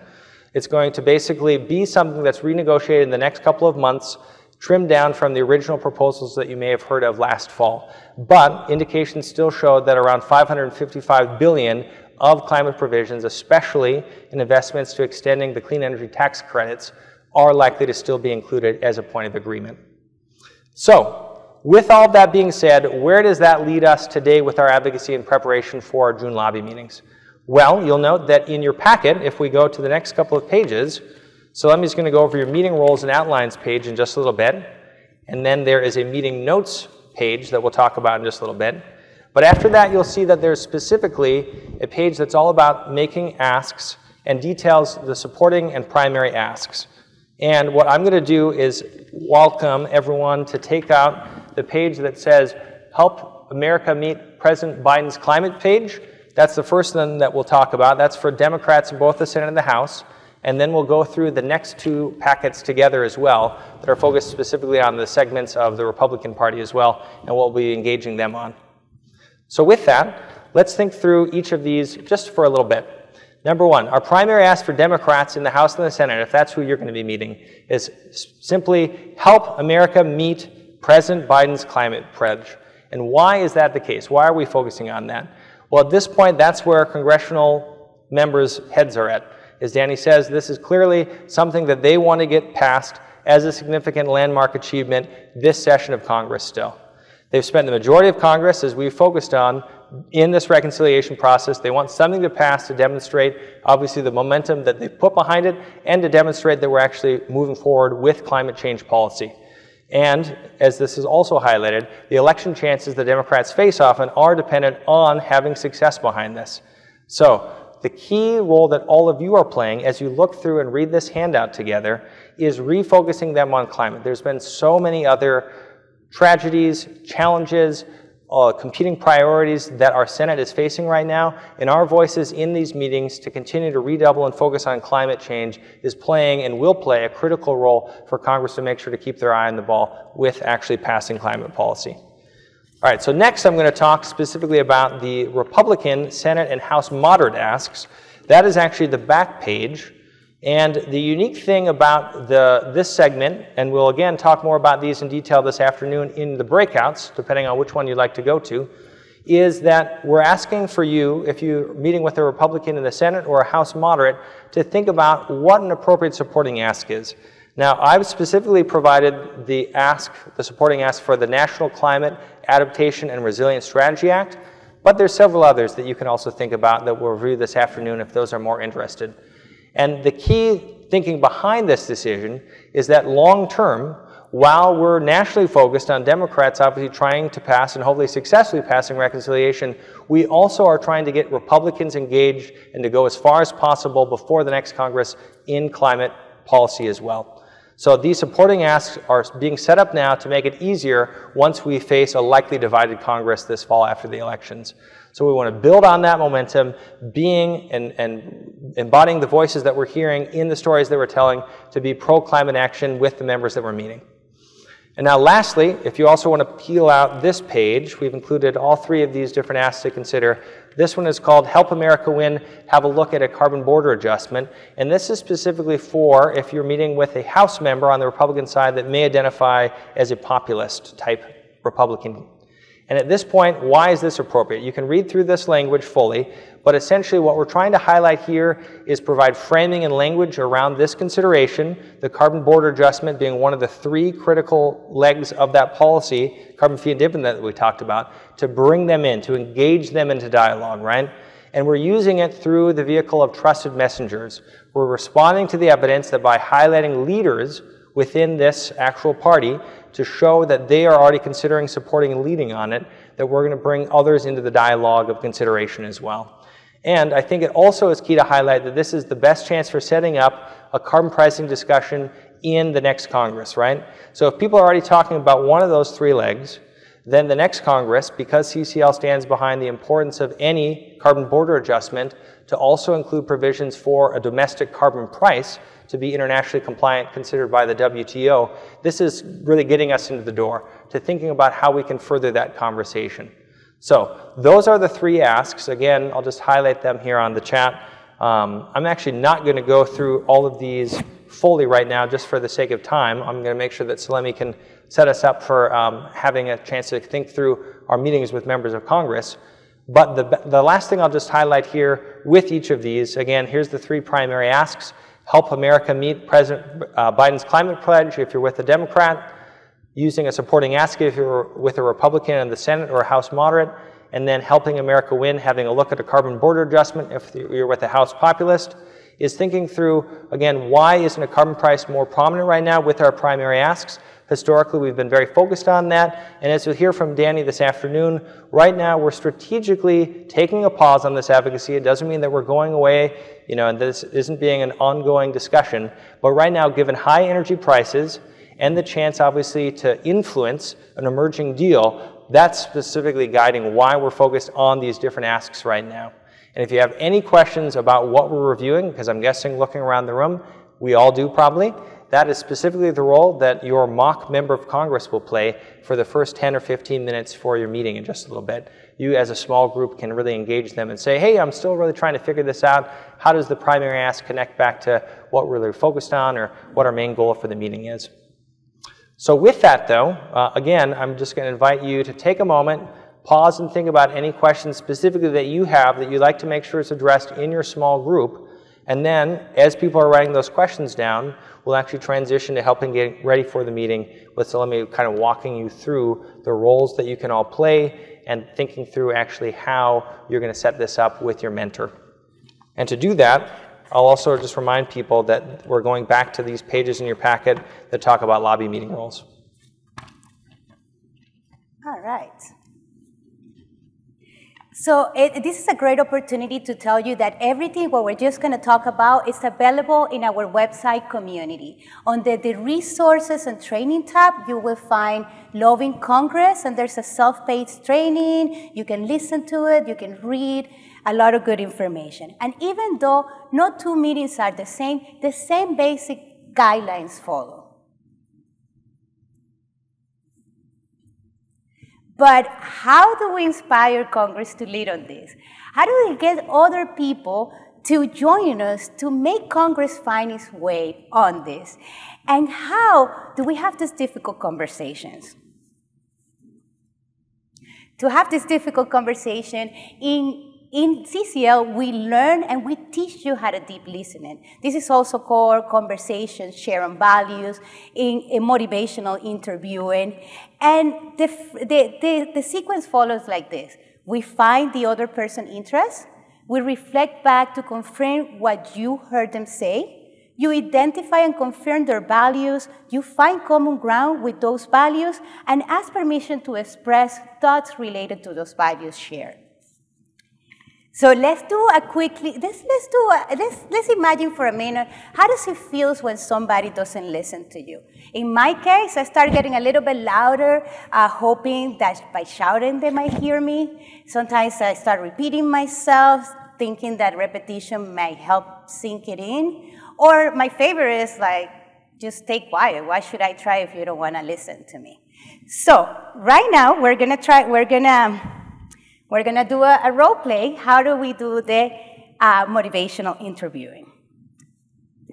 It's going to basically be something that's renegotiated in the next couple of months, trimmed down from the original proposals that you may have heard of last fall. But indications still show that around $555 billion of climate provisions, especially in investments to extending the clean energy tax credits, are likely to still be included as a point of agreement. So, with all that being said, where does that lead us today with our advocacy in preparation for our June lobby meetings? Well, you'll note that in your packet, if we go to the next couple of pages, Solemi's going to go over your meeting roles and outlines page in just a little bit, and then there is a meeting notes page that we'll talk about in just a little bit. But after that, you'll see that there's specifically a page that's all about making asks and details the supporting and primary asks. And what I'm going to do is welcome everyone to take out the page that says, Help America Meet President Biden's Climate page. That's the first one that we'll talk about. That's for Democrats in both the Senate and the House. And then we'll go through the next 2 packets together as well that are focused specifically on the segments of the Republican Party as well, and we'll be engaging them on. So with that, let's think through each of these just for a little bit. Number 1, our primary ask for Democrats in the House and the Senate, if that's who you're going to be meeting, is simply help America meet President Biden's climate pledge. And why is that the case? Why are we focusing on that? Well, at this point, that's where congressional members' heads are at. As Danny says, this is clearly something that they want to get passed as a significant landmark achievement this session of Congress still. They've spent the majority of Congress, as we've focused on, in this reconciliation process. They want something to pass to demonstrate, obviously, the momentum that they've put behind it and to demonstrate that we're actually moving forward with climate change policy. And, as this is also highlighted, the election chances the Democrats face often are dependent on having success behind this. So, the key role that all of you are playing as you look through and read this handout together is refocusing them on climate. There's been so many other tragedies, challenges, competing priorities that our Senate is facing right now, and our voices in these meetings to continue to redouble and focus on climate change is playing and will play a critical role for Congress to make sure to keep their eye on the ball with actually passing climate policy. All right, so next I'm going to talk specifically about the Republican Senate and House moderate asks. That is actually the back page. And the unique thing about this segment, and we'll again talk more about these in detail this afternoon in the breakouts, depending on which one you'd like to go to, is that we're asking for you, if you're meeting with a Republican in the Senate or a House moderate, to think about what an appropriate supporting ask is. Now, I've specifically provided the supporting ask for the National Climate Adaptation and Resilience Strategy Act, but there's several others that you can also think about that we'll review this afternoon if those are more interested. And the key thinking behind this decision is that long term, while we're nationally focused on Democrats obviously trying to pass and hopefully successfully passing reconciliation, we also are trying to get Republicans engaged and to go as far as possible before the next Congress in climate policy as well. So these supporting asks are being set up now to make it easier once we face a likely divided Congress this fall after the elections. So we want to build on that momentum, being and embodying the voices that we're hearing in the stories that we're telling to be pro-climate action with the members that we're meeting. And now lastly, if you also want to peel out this page, we've included all three of these different asks to consider. This one is called Help America Win, Have a Look at a Carbon Border Adjustment. And this is specifically for if you're meeting with a House member on the Republican side that may identify as a populist type Republican. And at this point, why is this appropriate? You can read through this language fully, but essentially what we're trying to highlight here is provide framing and language around this consideration, the carbon border adjustment being one of the three critical legs of that policy, carbon fee and dividend that we talked about, to bring them in, to engage them into dialogue, right? And we're using it through the vehicle of trusted messengers. We're responding to the evidence that by highlighting leaders within this actual party to show that they are already considering supporting and leading on it, that we're going to bring others into the dialogue of consideration as well. And I think it also is key to highlight that this is the best chance for setting up a carbon pricing discussion in the next Congress, right? So if people are already talking about one of those three legs, then the next Congress, because CCL stands behind the importance of any carbon border adjustment to also include provisions for a domestic carbon price to be internationally compliant considered by the WTO, this is really getting us into the door to thinking about how we can further that conversation. So those are the three asks. Again, I'll just highlight them here on the chat. I'm actually not going to go through all of these fully right now just for the sake of time. I'm going to make sure that Solemi can set us up for having a chance to think through our meetings with members of Congress. But the last thing I'll just highlight here with each of these, again, here's the three primary asks. Help America meet President Biden's climate pledge if you're with a Democrat, using a supporting ask if you're with a Republican in the Senate or a House moderate, and then helping America win, having a look at a carbon border adjustment if you're with a House populist, is thinking through, again, why isn't a carbon price more prominent right now with our primary asks? Historically, we've been very focused on that, and as you'll hear from Danny this afternoon, right now we're strategically taking a pause on this advocacy. It doesn't mean that we're going away, and this isn't being an ongoing discussion, but right now, given high energy prices and the chance, obviously, to influence an emerging deal, that's specifically guiding why we're focused on these different asks right now. And if you have any questions about what we're reviewing, because I'm guessing looking around the room, we all do probably, that is specifically the role that your mock member of Congress will play for the first 10 or 15 minutes for your meeting in just a little bit. You as a small group can really engage them and say, hey, I'm still really trying to figure this out. How does the primary ask connect back to what we're really focused on or what our main goal for the meeting is? So with that, though, again, I'm just going to invite you to take a moment, pause and think about any questions specifically that you have that you'd like to make sure is addressed in your small group. And then, as people are writing those questions down, we'll actually transition to helping get ready for the meeting with Solemi kind of walking you through the roles that you can all play and thinking through actually how you're going to set this up with your mentor. And to do that, I'll also just remind people that we're going back to these pages in your packet that talk about lobby meeting roles. All right. So this is a great opportunity to tell you that everything what we're just going to talk about is available in our website community. Under the resources and training tab, you will find Loving Congress, and there's a self-paced training. You can listen to it, you can read a lot of good information. And even though no two meetings are the same basic guidelines follow. But how do we inspire Congress to lead on this? How do we get other people to join us to make Congress find its way on this? And how do we have these difficult conversations? To have this difficult conversation, in CCL, we learn and we teach you how to deep listening. This is also called conversations, sharing values, in motivational interviewing. And the sequence follows like this. We find the other person's interest. We reflect back to confirm what you heard them say. You identify and confirm their values. You find common ground with those values and ask permission to express thoughts related to those values shared. So let's do a quickly, let's imagine for a minute, how does it feel when somebody doesn't listen to you? In my case, I start getting a little bit louder, hoping that by shouting they might hear me. Sometimes I start repeating myself, thinking that repetition might help sink it in. Or my favorite is like, just stay quiet. Why should I try if you don't want to listen to me? So right now, we're gonna do a role play. How do we do the motivational interviewing?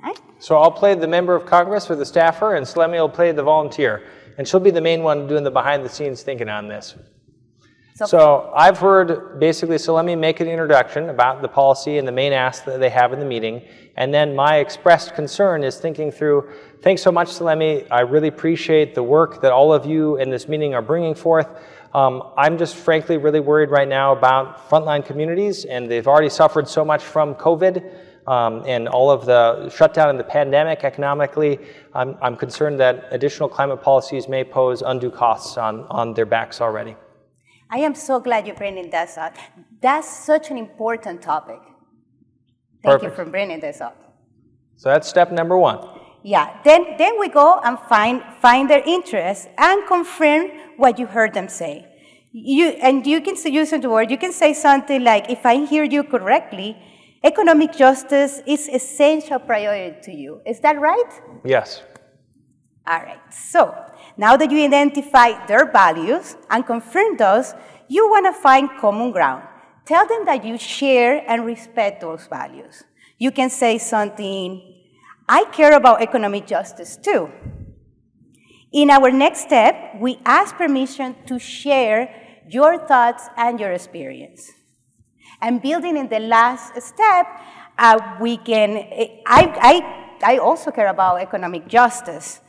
Right? So I'll play the member of Congress or the staffer, and Solemi will play the volunteer. And she'll be the main one doing the behind-the-scenes thinking on this. So I've heard basically Solemi make an introduction about the policy and the main ask that they have in the meeting. And then my expressed concern is thinking through, thanks so much, Solemi. I really appreciate the work that all of you in this meeting are bringing forth. I'm just frankly really worried right now about frontline communities, and they've already suffered so much from COVID and all of the shutdown and the pandemic economically. I'm concerned that additional climate policies may pose undue costs on their backs already. I am so glad you're bringing this up. That's such an important topic. Thank you for bringing this up. So that's step number one. Yeah, then we go and find their interest and confirm what you heard them say. You can use the word, you can say something like, if I hear you correctly, economic justice is essential priority to you. Is that right? Yes. All right, so now that you identify their values and confirm those, you want to find common ground. Tell them that you share and respect those values. You can say something, I care about economic justice too. In our next step, we ask permission to share your thoughts and your experience. And building in the last step, I also care about economic justice.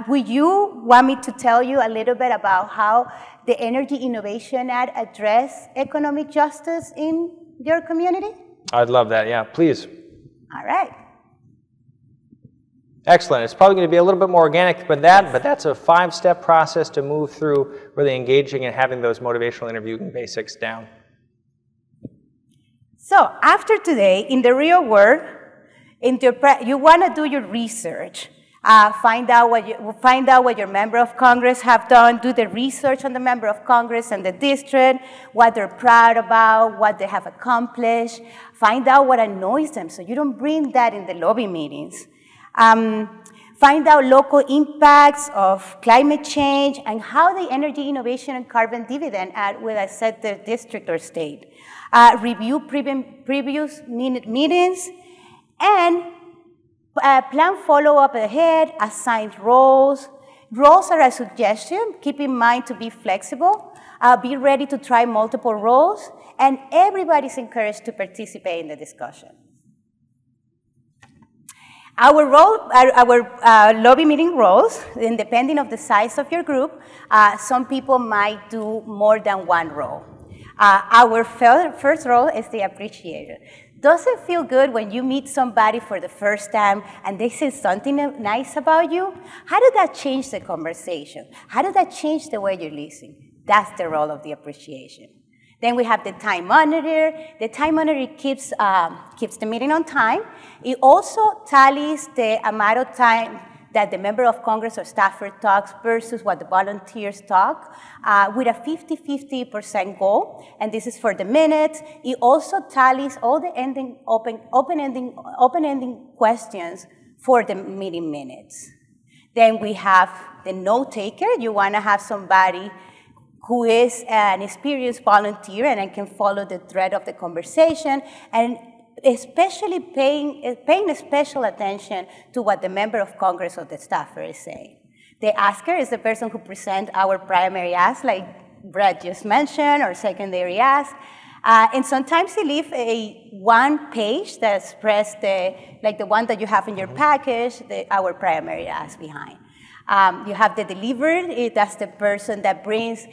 Would you want me to tell you a little bit about how the Energy Innovation Act address economic justice in your community? I'd love that, yeah, please. All right. Excellent. It's probably going to be a little bit more organic than that, but that's a 5-step process to move through really engaging and having those motivational interviewing basics down. So after today, in the real world, you want to do your research. Find out what your member of Congress have done, do the research on the member of Congress and the district, what they're proud about, what they have accomplished. Find out what annoys them so you don't bring that in the lobby meetings. Find out local impacts of climate change and how the Energy Innovation and Carbon Dividend Act will affect the district or state. Review previous meetings and plan follow-up ahead, assign roles. Roles are a suggestion. Keep in mind to be flexible. Be ready to try multiple roles, and everybody's encouraged to participate in the discussion. Our lobby meeting roles, depending on the size of your group, some people might do more than one role. Our first role is the appreciator. Does it feel good when you meet somebody for the first time and they say something nice about you? How did that change the conversation? How did that change the way you listen? That's the role of the appreciation. Then we have the time monitor. The time monitor keeps the meeting on time. It also tallies the amount of time that the member of Congress or staffer talks versus what the volunteers talk with a 50-50% goal, and this is for the minutes. It also tallies all the open-ending questions for the meeting minutes. Then we have the note taker. You want to have somebody who is an experienced volunteer and can follow the thread of the conversation, and especially paying special attention to what the member of Congress or the staffer is saying. The asker is the person who presents our primary ask, like Brett just mentioned, or secondary ask. And sometimes they leave a one page that expresses like the one that you have in your package, our primary ask behind. You have the deliverer. That's the person that brings,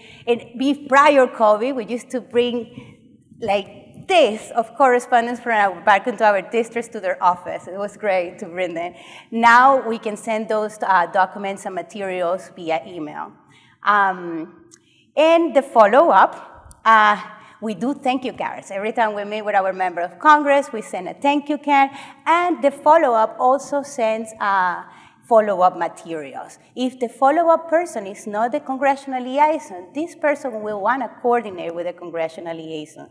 prior COVID, we used to bring like this of correspondence from our back into our districts to their office. It was great to bring them. Now we can send those documents and materials via email. And the follow-up, we do thank you cards. Every time we meet with our member of Congress, we send a thank you card, and the follow-up also sends follow-up materials. If the follow-up person is not the Congressional Liaison, this person will want to coordinate with the Congressional Liaison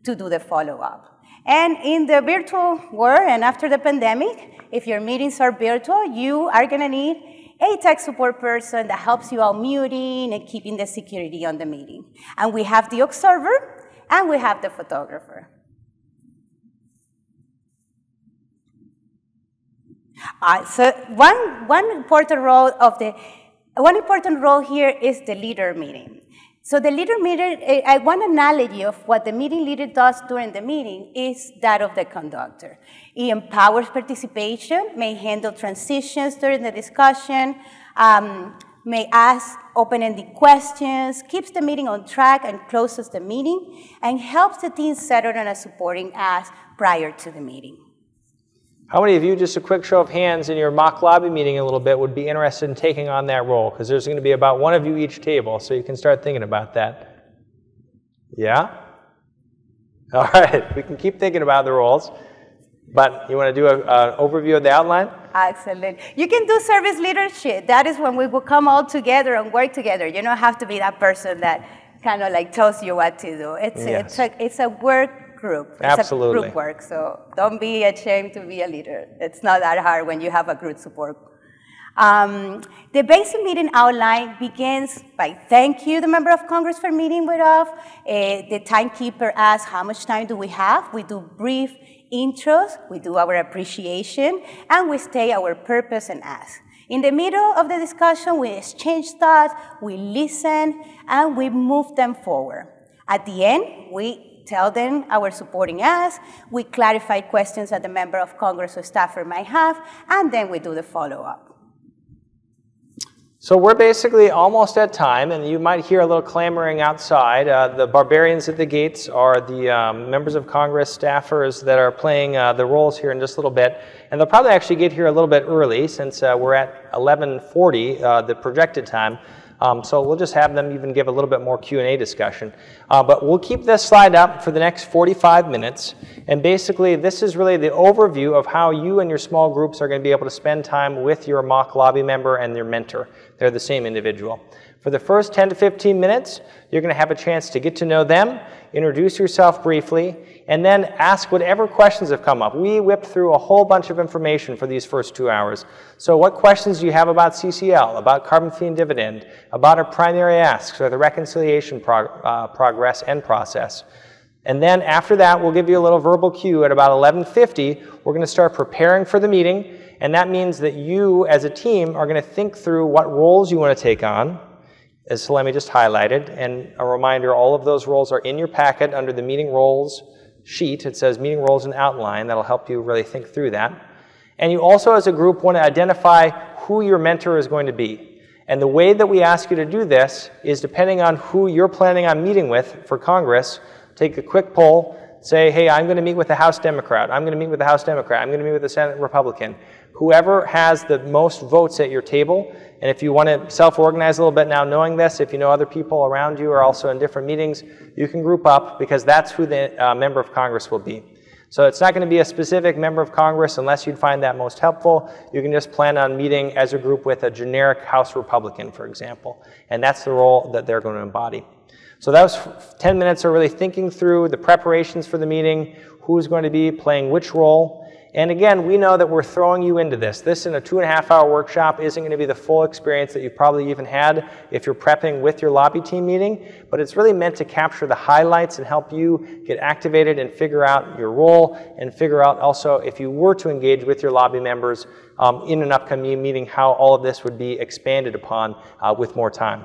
to do the follow-up. And in the virtual world and after the pandemic, if your meetings are virtual, you are going to need a tech support person that helps you out muting and keeping the security on the meeting. And we have the observer, and we have the photographer. So one important role here is the leader meeting. So the leader meeting, one analogy of what the meeting leader does during the meeting is that of the conductor. He empowers participation, may handle transitions during the discussion, may ask open-ended questions, keeps the meeting on track and closes the meeting, and helps the team settle on a supporting ask prior to the meeting. How many of you, just a quick show of hands, in your mock lobby meeting a little bit would be interested in taking on that role? Because there's going to be about one of you each table, so you can start thinking about that. Yeah? All right, we can keep thinking about the roles. But you want to do an overview of the outline? Excellent. You can do service leadership. That is when we will come all together and work together. You don't have to be that person that kind of like tells you what to do. It's a work group. Absolutely. It's a group work, so don't be ashamed to be a leader. It's not that hard when you have a group support. The basic meeting outline begins by thank you, the member of Congress, for meeting with us. The timekeeper asks how much time do we have. We do brief intros, we do our appreciation, and we state our purpose and ask. In the middle of the discussion, we exchange thoughts, we listen, and we move them forward. At the end, we tell them our supporting ask, we clarify questions that the member of Congress or staffer might have, and then we do the follow-up. So we're basically almost at time, and you might hear a little clamoring outside. The barbarians at the gates are the members of Congress, staffers that are playing the roles here in just a little bit. And they'll probably actually get here a little bit early since we're at 11:40, the projected time. So we'll just have them even give a little bit more Q&A discussion. But we'll keep this slide up for the next 45 minutes. And basically, this is really the overview of how you and your small groups are going to be able to spend time with your mock lobby member and their mentor. They're the same individual. For the first 10 to 15 minutes, you're going to have a chance to get to know them, introduce yourself briefly, and then ask whatever questions have come up. We whipped through a whole bunch of information for these first 2 hours. So what questions do you have about CCL, about carbon fee and dividend, about our primary asks, or the reconciliation progress and process? And then after that, we'll give you a little verbal cue at about 11:50. We're going to start preparing for the meeting, and that means that you, as a team, are going to think through what roles you want to take on, as Solemi just highlighted. And a reminder, all of those roles are in your packet under the meeting roles sheet. It says meeting roles and outline. That'll help you really think through that. And you also, as a group, want to identify who your mentor is going to be. And the way that we ask you to do this is depending on who you're planning on meeting with for Congress. Take a quick poll, say, hey, I'm going to meet with the House Democrat, I'm going to meet with the House Democrat, I'm going to meet with the Senate Republican. whoever has the most votes at your table. And if you want to self-organize a little bit now knowing this, if you know other people around you are also in different meetings, you can group up because that's who the member of Congress will be. So it's not going to be a specific member of Congress unless you'd find that most helpful. You can just plan on meeting as a group with a generic House Republican, for example. And that's the role that they're going to embody. So that was 10 minutes of really thinking through the preparations for the meeting, who's going to be playing which role. And again, we know that we're throwing you into this. This in a 2.5-hour workshop isn't going to be the full experience that you probably even had if you're prepping with your lobby team meeting, but it's really meant to capture the highlights and help you get activated and figure out your role and figure out also if you were to engage with your lobby members in an upcoming meeting, how all of this would be expanded upon with more time.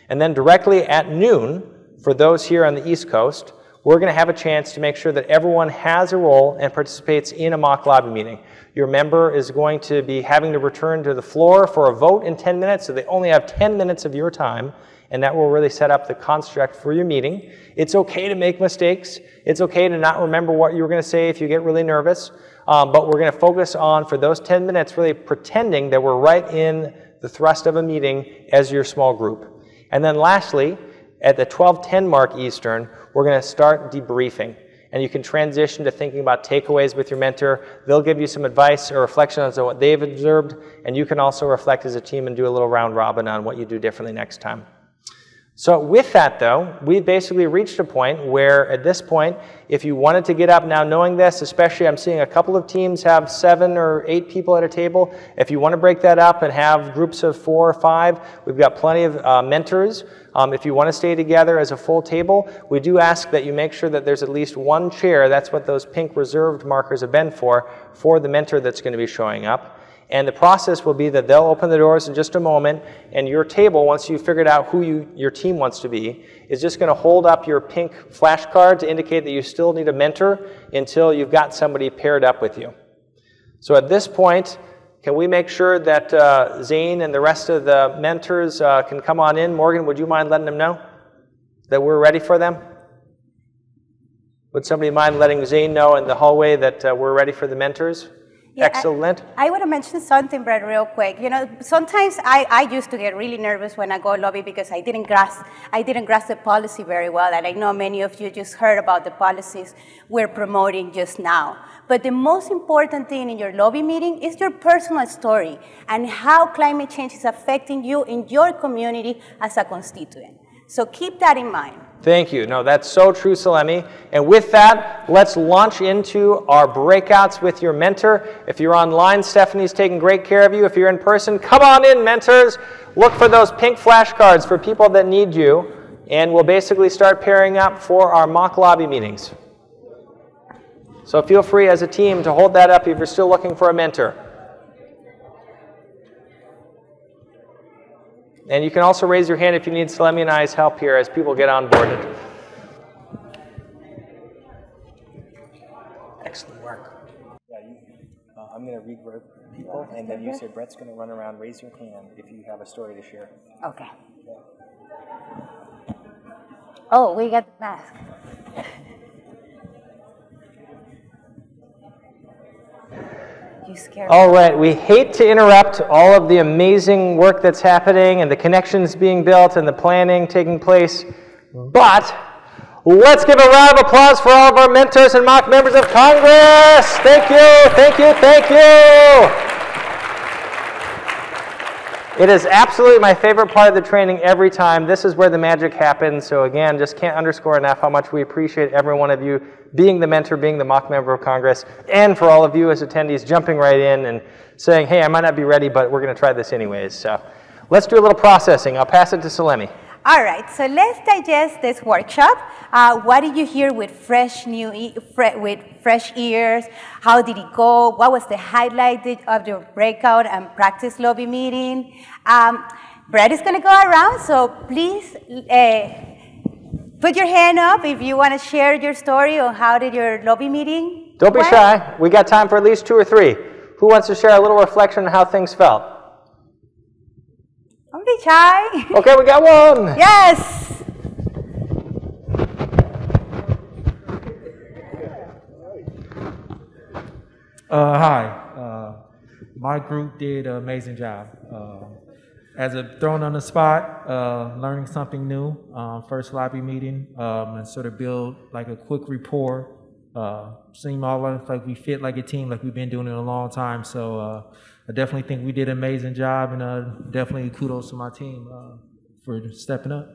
And then directly at noon, for those here on the East Coast, we're going to have a chance to make sure that everyone has a role and participates in a mock lobby meeting. Your member is going to be having to return to the floor for a vote in 10 minutes, so they only have 10 minutes of your time, and that will really set up the construct for your meeting. It's okay to make mistakes. It's okay to not remember what you were going to say if you get really nervous, but we're going to focus on, for those 10 minutes, really pretending that we're right in the thrust of a meeting as your small group. And then lastly, at the 12:10 mark Eastern, we're going to start debriefing. And you can transition to thinking about takeaways with your mentor. They'll give you some advice or reflections on what they've observed, and you can also reflect as a team and do a little round robin on what you do differently next time. So with that, though, we've basically reached a point where, at this point, if you wanted to get up now knowing this, especially I'm seeing a couple of teams have 7 or 8 people at a table. If you want to break that up and have groups of 4 or 5, we've got plenty of mentors. If you want to stay together as a full table, we do ask that you make sure that there's at least one chair. That's what those pink reserved markers have been for the mentor that's going to be showing up. And the process will be that they'll open the doors in just a moment, and your table, once you've figured out who your team wants to be, is just going to hold up your pink flashcard to indicate that you still need a mentor until you've got somebody paired up with you. So at this point, can we make sure that Zane and the rest of the mentors can come on in? Morgan, would you mind letting them know that we're ready for them? Would somebody mind letting Zane know in the hallway that we're ready for the mentors? Yeah, excellent. I want to mention something, Brett, real quick. You know, sometimes I used to get really nervous when I go lobby because I didn't grasp the policy very well, and I know many of you just heard about the policies we're promoting just now. But the most important thing in your lobby meeting is your personal story and how climate change is affecting you in your community as a constituent. So keep that in mind. Thank you. No, that's so true, Solemi. And with that, let's launch into our breakouts with your mentor. If you're online, Stephanie's taking great care of you. If you're in person, come on in, mentors. Look for those pink flashcards for people that need you. And we'll basically start pairing up for our mock lobby meetings. So feel free as a team to hold that up if you're still looking for a mentor. And you can also raise your hand if you need Solemi and I's help here as people get onboarded. Excellent work. Yeah, I'm going to regroup people, and then you say Brett's going to run around. Raise your hand if you have a story to share. Okay. Oh, we got the mask. All right, we hate to interrupt all of the amazing work that's happening and the connections being built and the planning taking place, but let's give a round of applause for all of our mentors and mock members of Congress. Thank you, thank you, thank you. It is absolutely my favorite part of the training every time. This is where the magic happens. So again, just can't underscore enough how much we appreciate every one of you being the mentor, being the mock member of Congress, and for all of you as attendees jumping right in and saying, hey, I might not be ready, but we're going to try this anyways. So let's do a little processing. I'll pass it to Solemi. All right, so let's digest this workshop. What did you hear with fresh ears? How did it go? What was the highlight of your breakout and practice lobby meeting? Brett is going to go around, so please put your hand up if you want to share your story on how did your lobby meeting. Don't be shy. We got time for at least 2 or 3. Who wants to share a little reflection on how things felt? Don't be shy. Okay, we got one. Yes. Hi. my group did an amazing job. As a thrown on the spot, learning something new, first lobby meeting, and sort of build like a quick rapport. Seem all like we fit like a team, like we've been doing it a long time. So I definitely think we did an amazing job, and definitely kudos to my team for stepping up.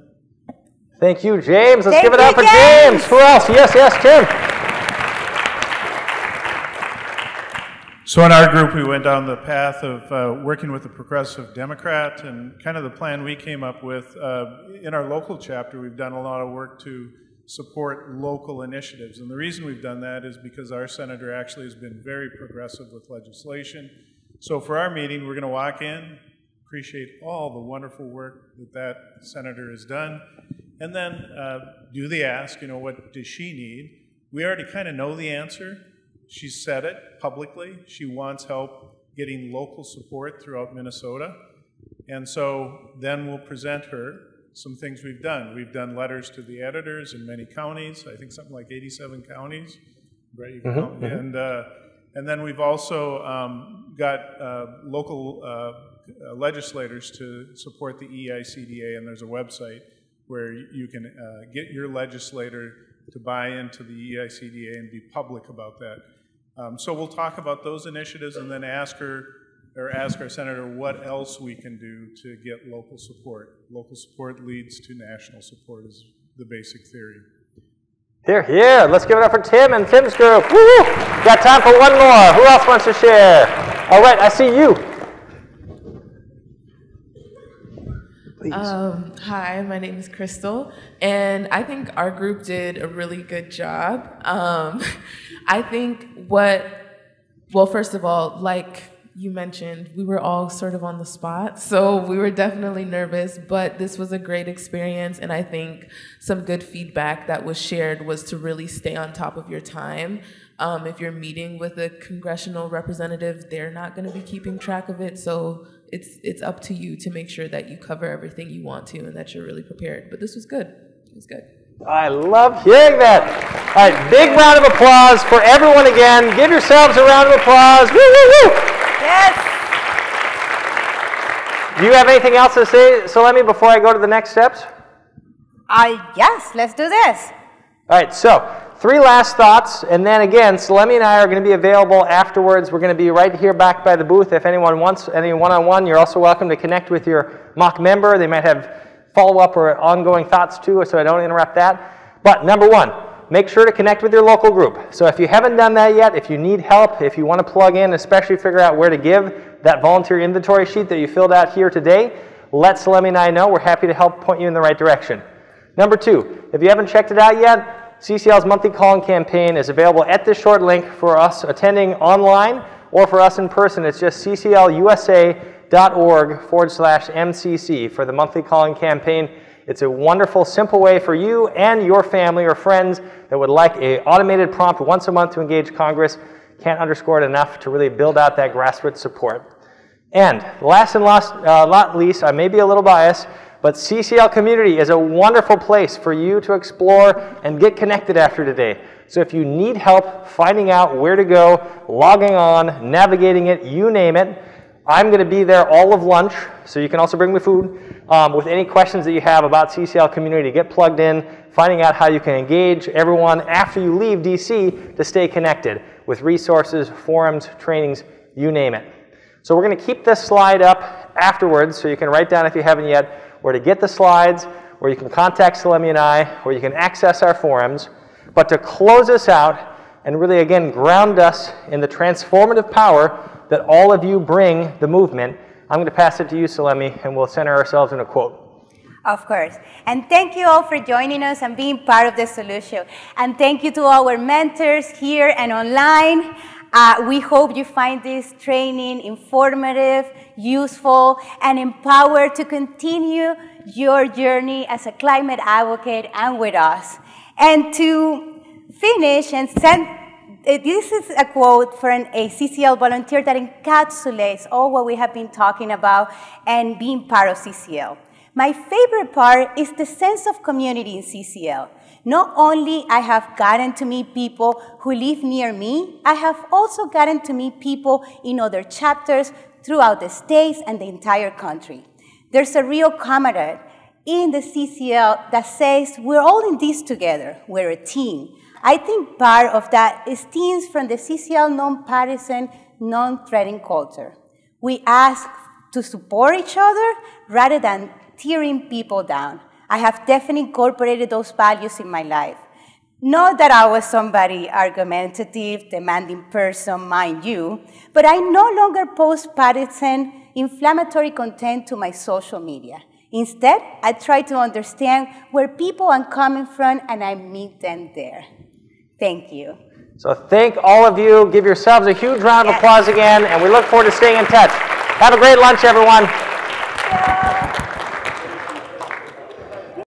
Thank you, James. Let's give it up for James. Who else? Yes, Tim. So in our group, we went down the path of working with the Progressive Democrat, and kind of the plan we came up with. In our local chapter, we've done a lot of work to support local initiatives. And the reason we've done that is because our senator actually has been very progressive with legislation. So for our meeting, we're going to walk in, appreciate all the wonderful work that senator has done, and then do the ask, what does she need? We already kind of know the answer. She's said it publicly. She wants help getting local support throughout Minnesota. And so then we'll present her some things we've done. We've done letters to the editors in many counties, I think something like 87 counties. Right? And then we've also got local legislators to support the EICDA, and there's a website where you can get your legislator to buy into the EICDA and be public about that. So we'll talk about those initiatives and then ask our senator what else we can do to get local support. Local support leads to national support is the basic theory. Here. Let's give it up for Tim and Tim's group. Woo! Got time for one more. Who else wants to share? All right, I see you. Hi, my name is Crystal, and I think our group did a really good job. I think first of all, like you mentioned, we were all sort of on the spot, so we were definitely nervous, but this was a great experience, and I think some good feedback that was shared was to really stay on top of your time. If you're meeting with a congressional representative, they're not going to be keeping track of it, so it's up to you to make sure that you cover everything you want to and that you're really prepared. But this was good. It was good. I love hearing that. All right, big round of applause for everyone again. Give yourselves a round of applause. Woo, woo, woo. Yes. Do you have anything else to say, Solemi, before I go to the next steps? Yes, let's do this. All right, so 3 last thoughts, and then again, Solemi and I are going to be available afterwards. We're going to be right here back by the booth. If anyone wants any one-on-one, you're also welcome to connect with your mock member. They might have follow-up or ongoing thoughts too, so I don't interrupt that. But number 1, make sure to connect with your local group. So if you haven't done that yet, if you need help, if you want to plug in, especially figure out where to give that volunteer inventory sheet that you filled out here today, let Solemi and I know. We're happy to help point you in the right direction. Number 2, if you haven't checked it out yet, CCL's monthly call-in campaign is available at this short link for us attending online or for us in person. It's just cclusa.org/MCC for the monthly call-in campaign. It's a wonderful, simple way for you and your family or friends that would like an automated prompt once a month to engage Congress. Can't underscore it enough to really build out that grassroots support. And last and not least, I may be a little biased, but CCL Community is a wonderful place for you to explore and get connected after today. So if you need help finding out where to go, logging on, navigating it, you name it, I'm going to be there all of lunch, so you can also bring me food, with any questions that you have about CCL Community. Get plugged in, finding out how you can engage everyone after you leave DC to stay connected with resources, forums, trainings, you name it. So we're going to keep this slide up afterwards, so you can write down if you haven't yet where to get the slides, where you can contact Solemi and I, where you can access our forums. But to close us out and really, again, ground us in the transformative power that all of you bring the movement, I'm going to pass it to you, Solemi, and we'll center ourselves in a quote. Of course. And thank you all for joining us and being part of the solution. And thank you to our mentors here and online. We hope you find this training informative, useful, and empowered to continue your journey as a climate advocate and with us. And to finish and send, this is a quote from a CCL volunteer that encapsulates all what we have been talking about and being part of CCL. My favorite part is the sense of community in CCL. Not only I have gotten to meet people who live near me, I have also gotten to meet people in other chapters throughout the states and the entire country. There's a real camaraderie in the CCL that says we're all in this together, we're a team. I think part of that stems from the CCL non-partisan, non-threatening culture. We ask to support each other rather than tearing people down. I have definitely incorporated those values in my life. Not that I was somebody argumentative, demanding person, mind you, but I no longer post partisan, inflammatory content to my social media. Instead, I try to understand where people are coming from and I meet them there. Thank you. So thank all of you. Give yourselves a huge round of applause again, and we look forward to staying in touch. Have a great lunch, everyone.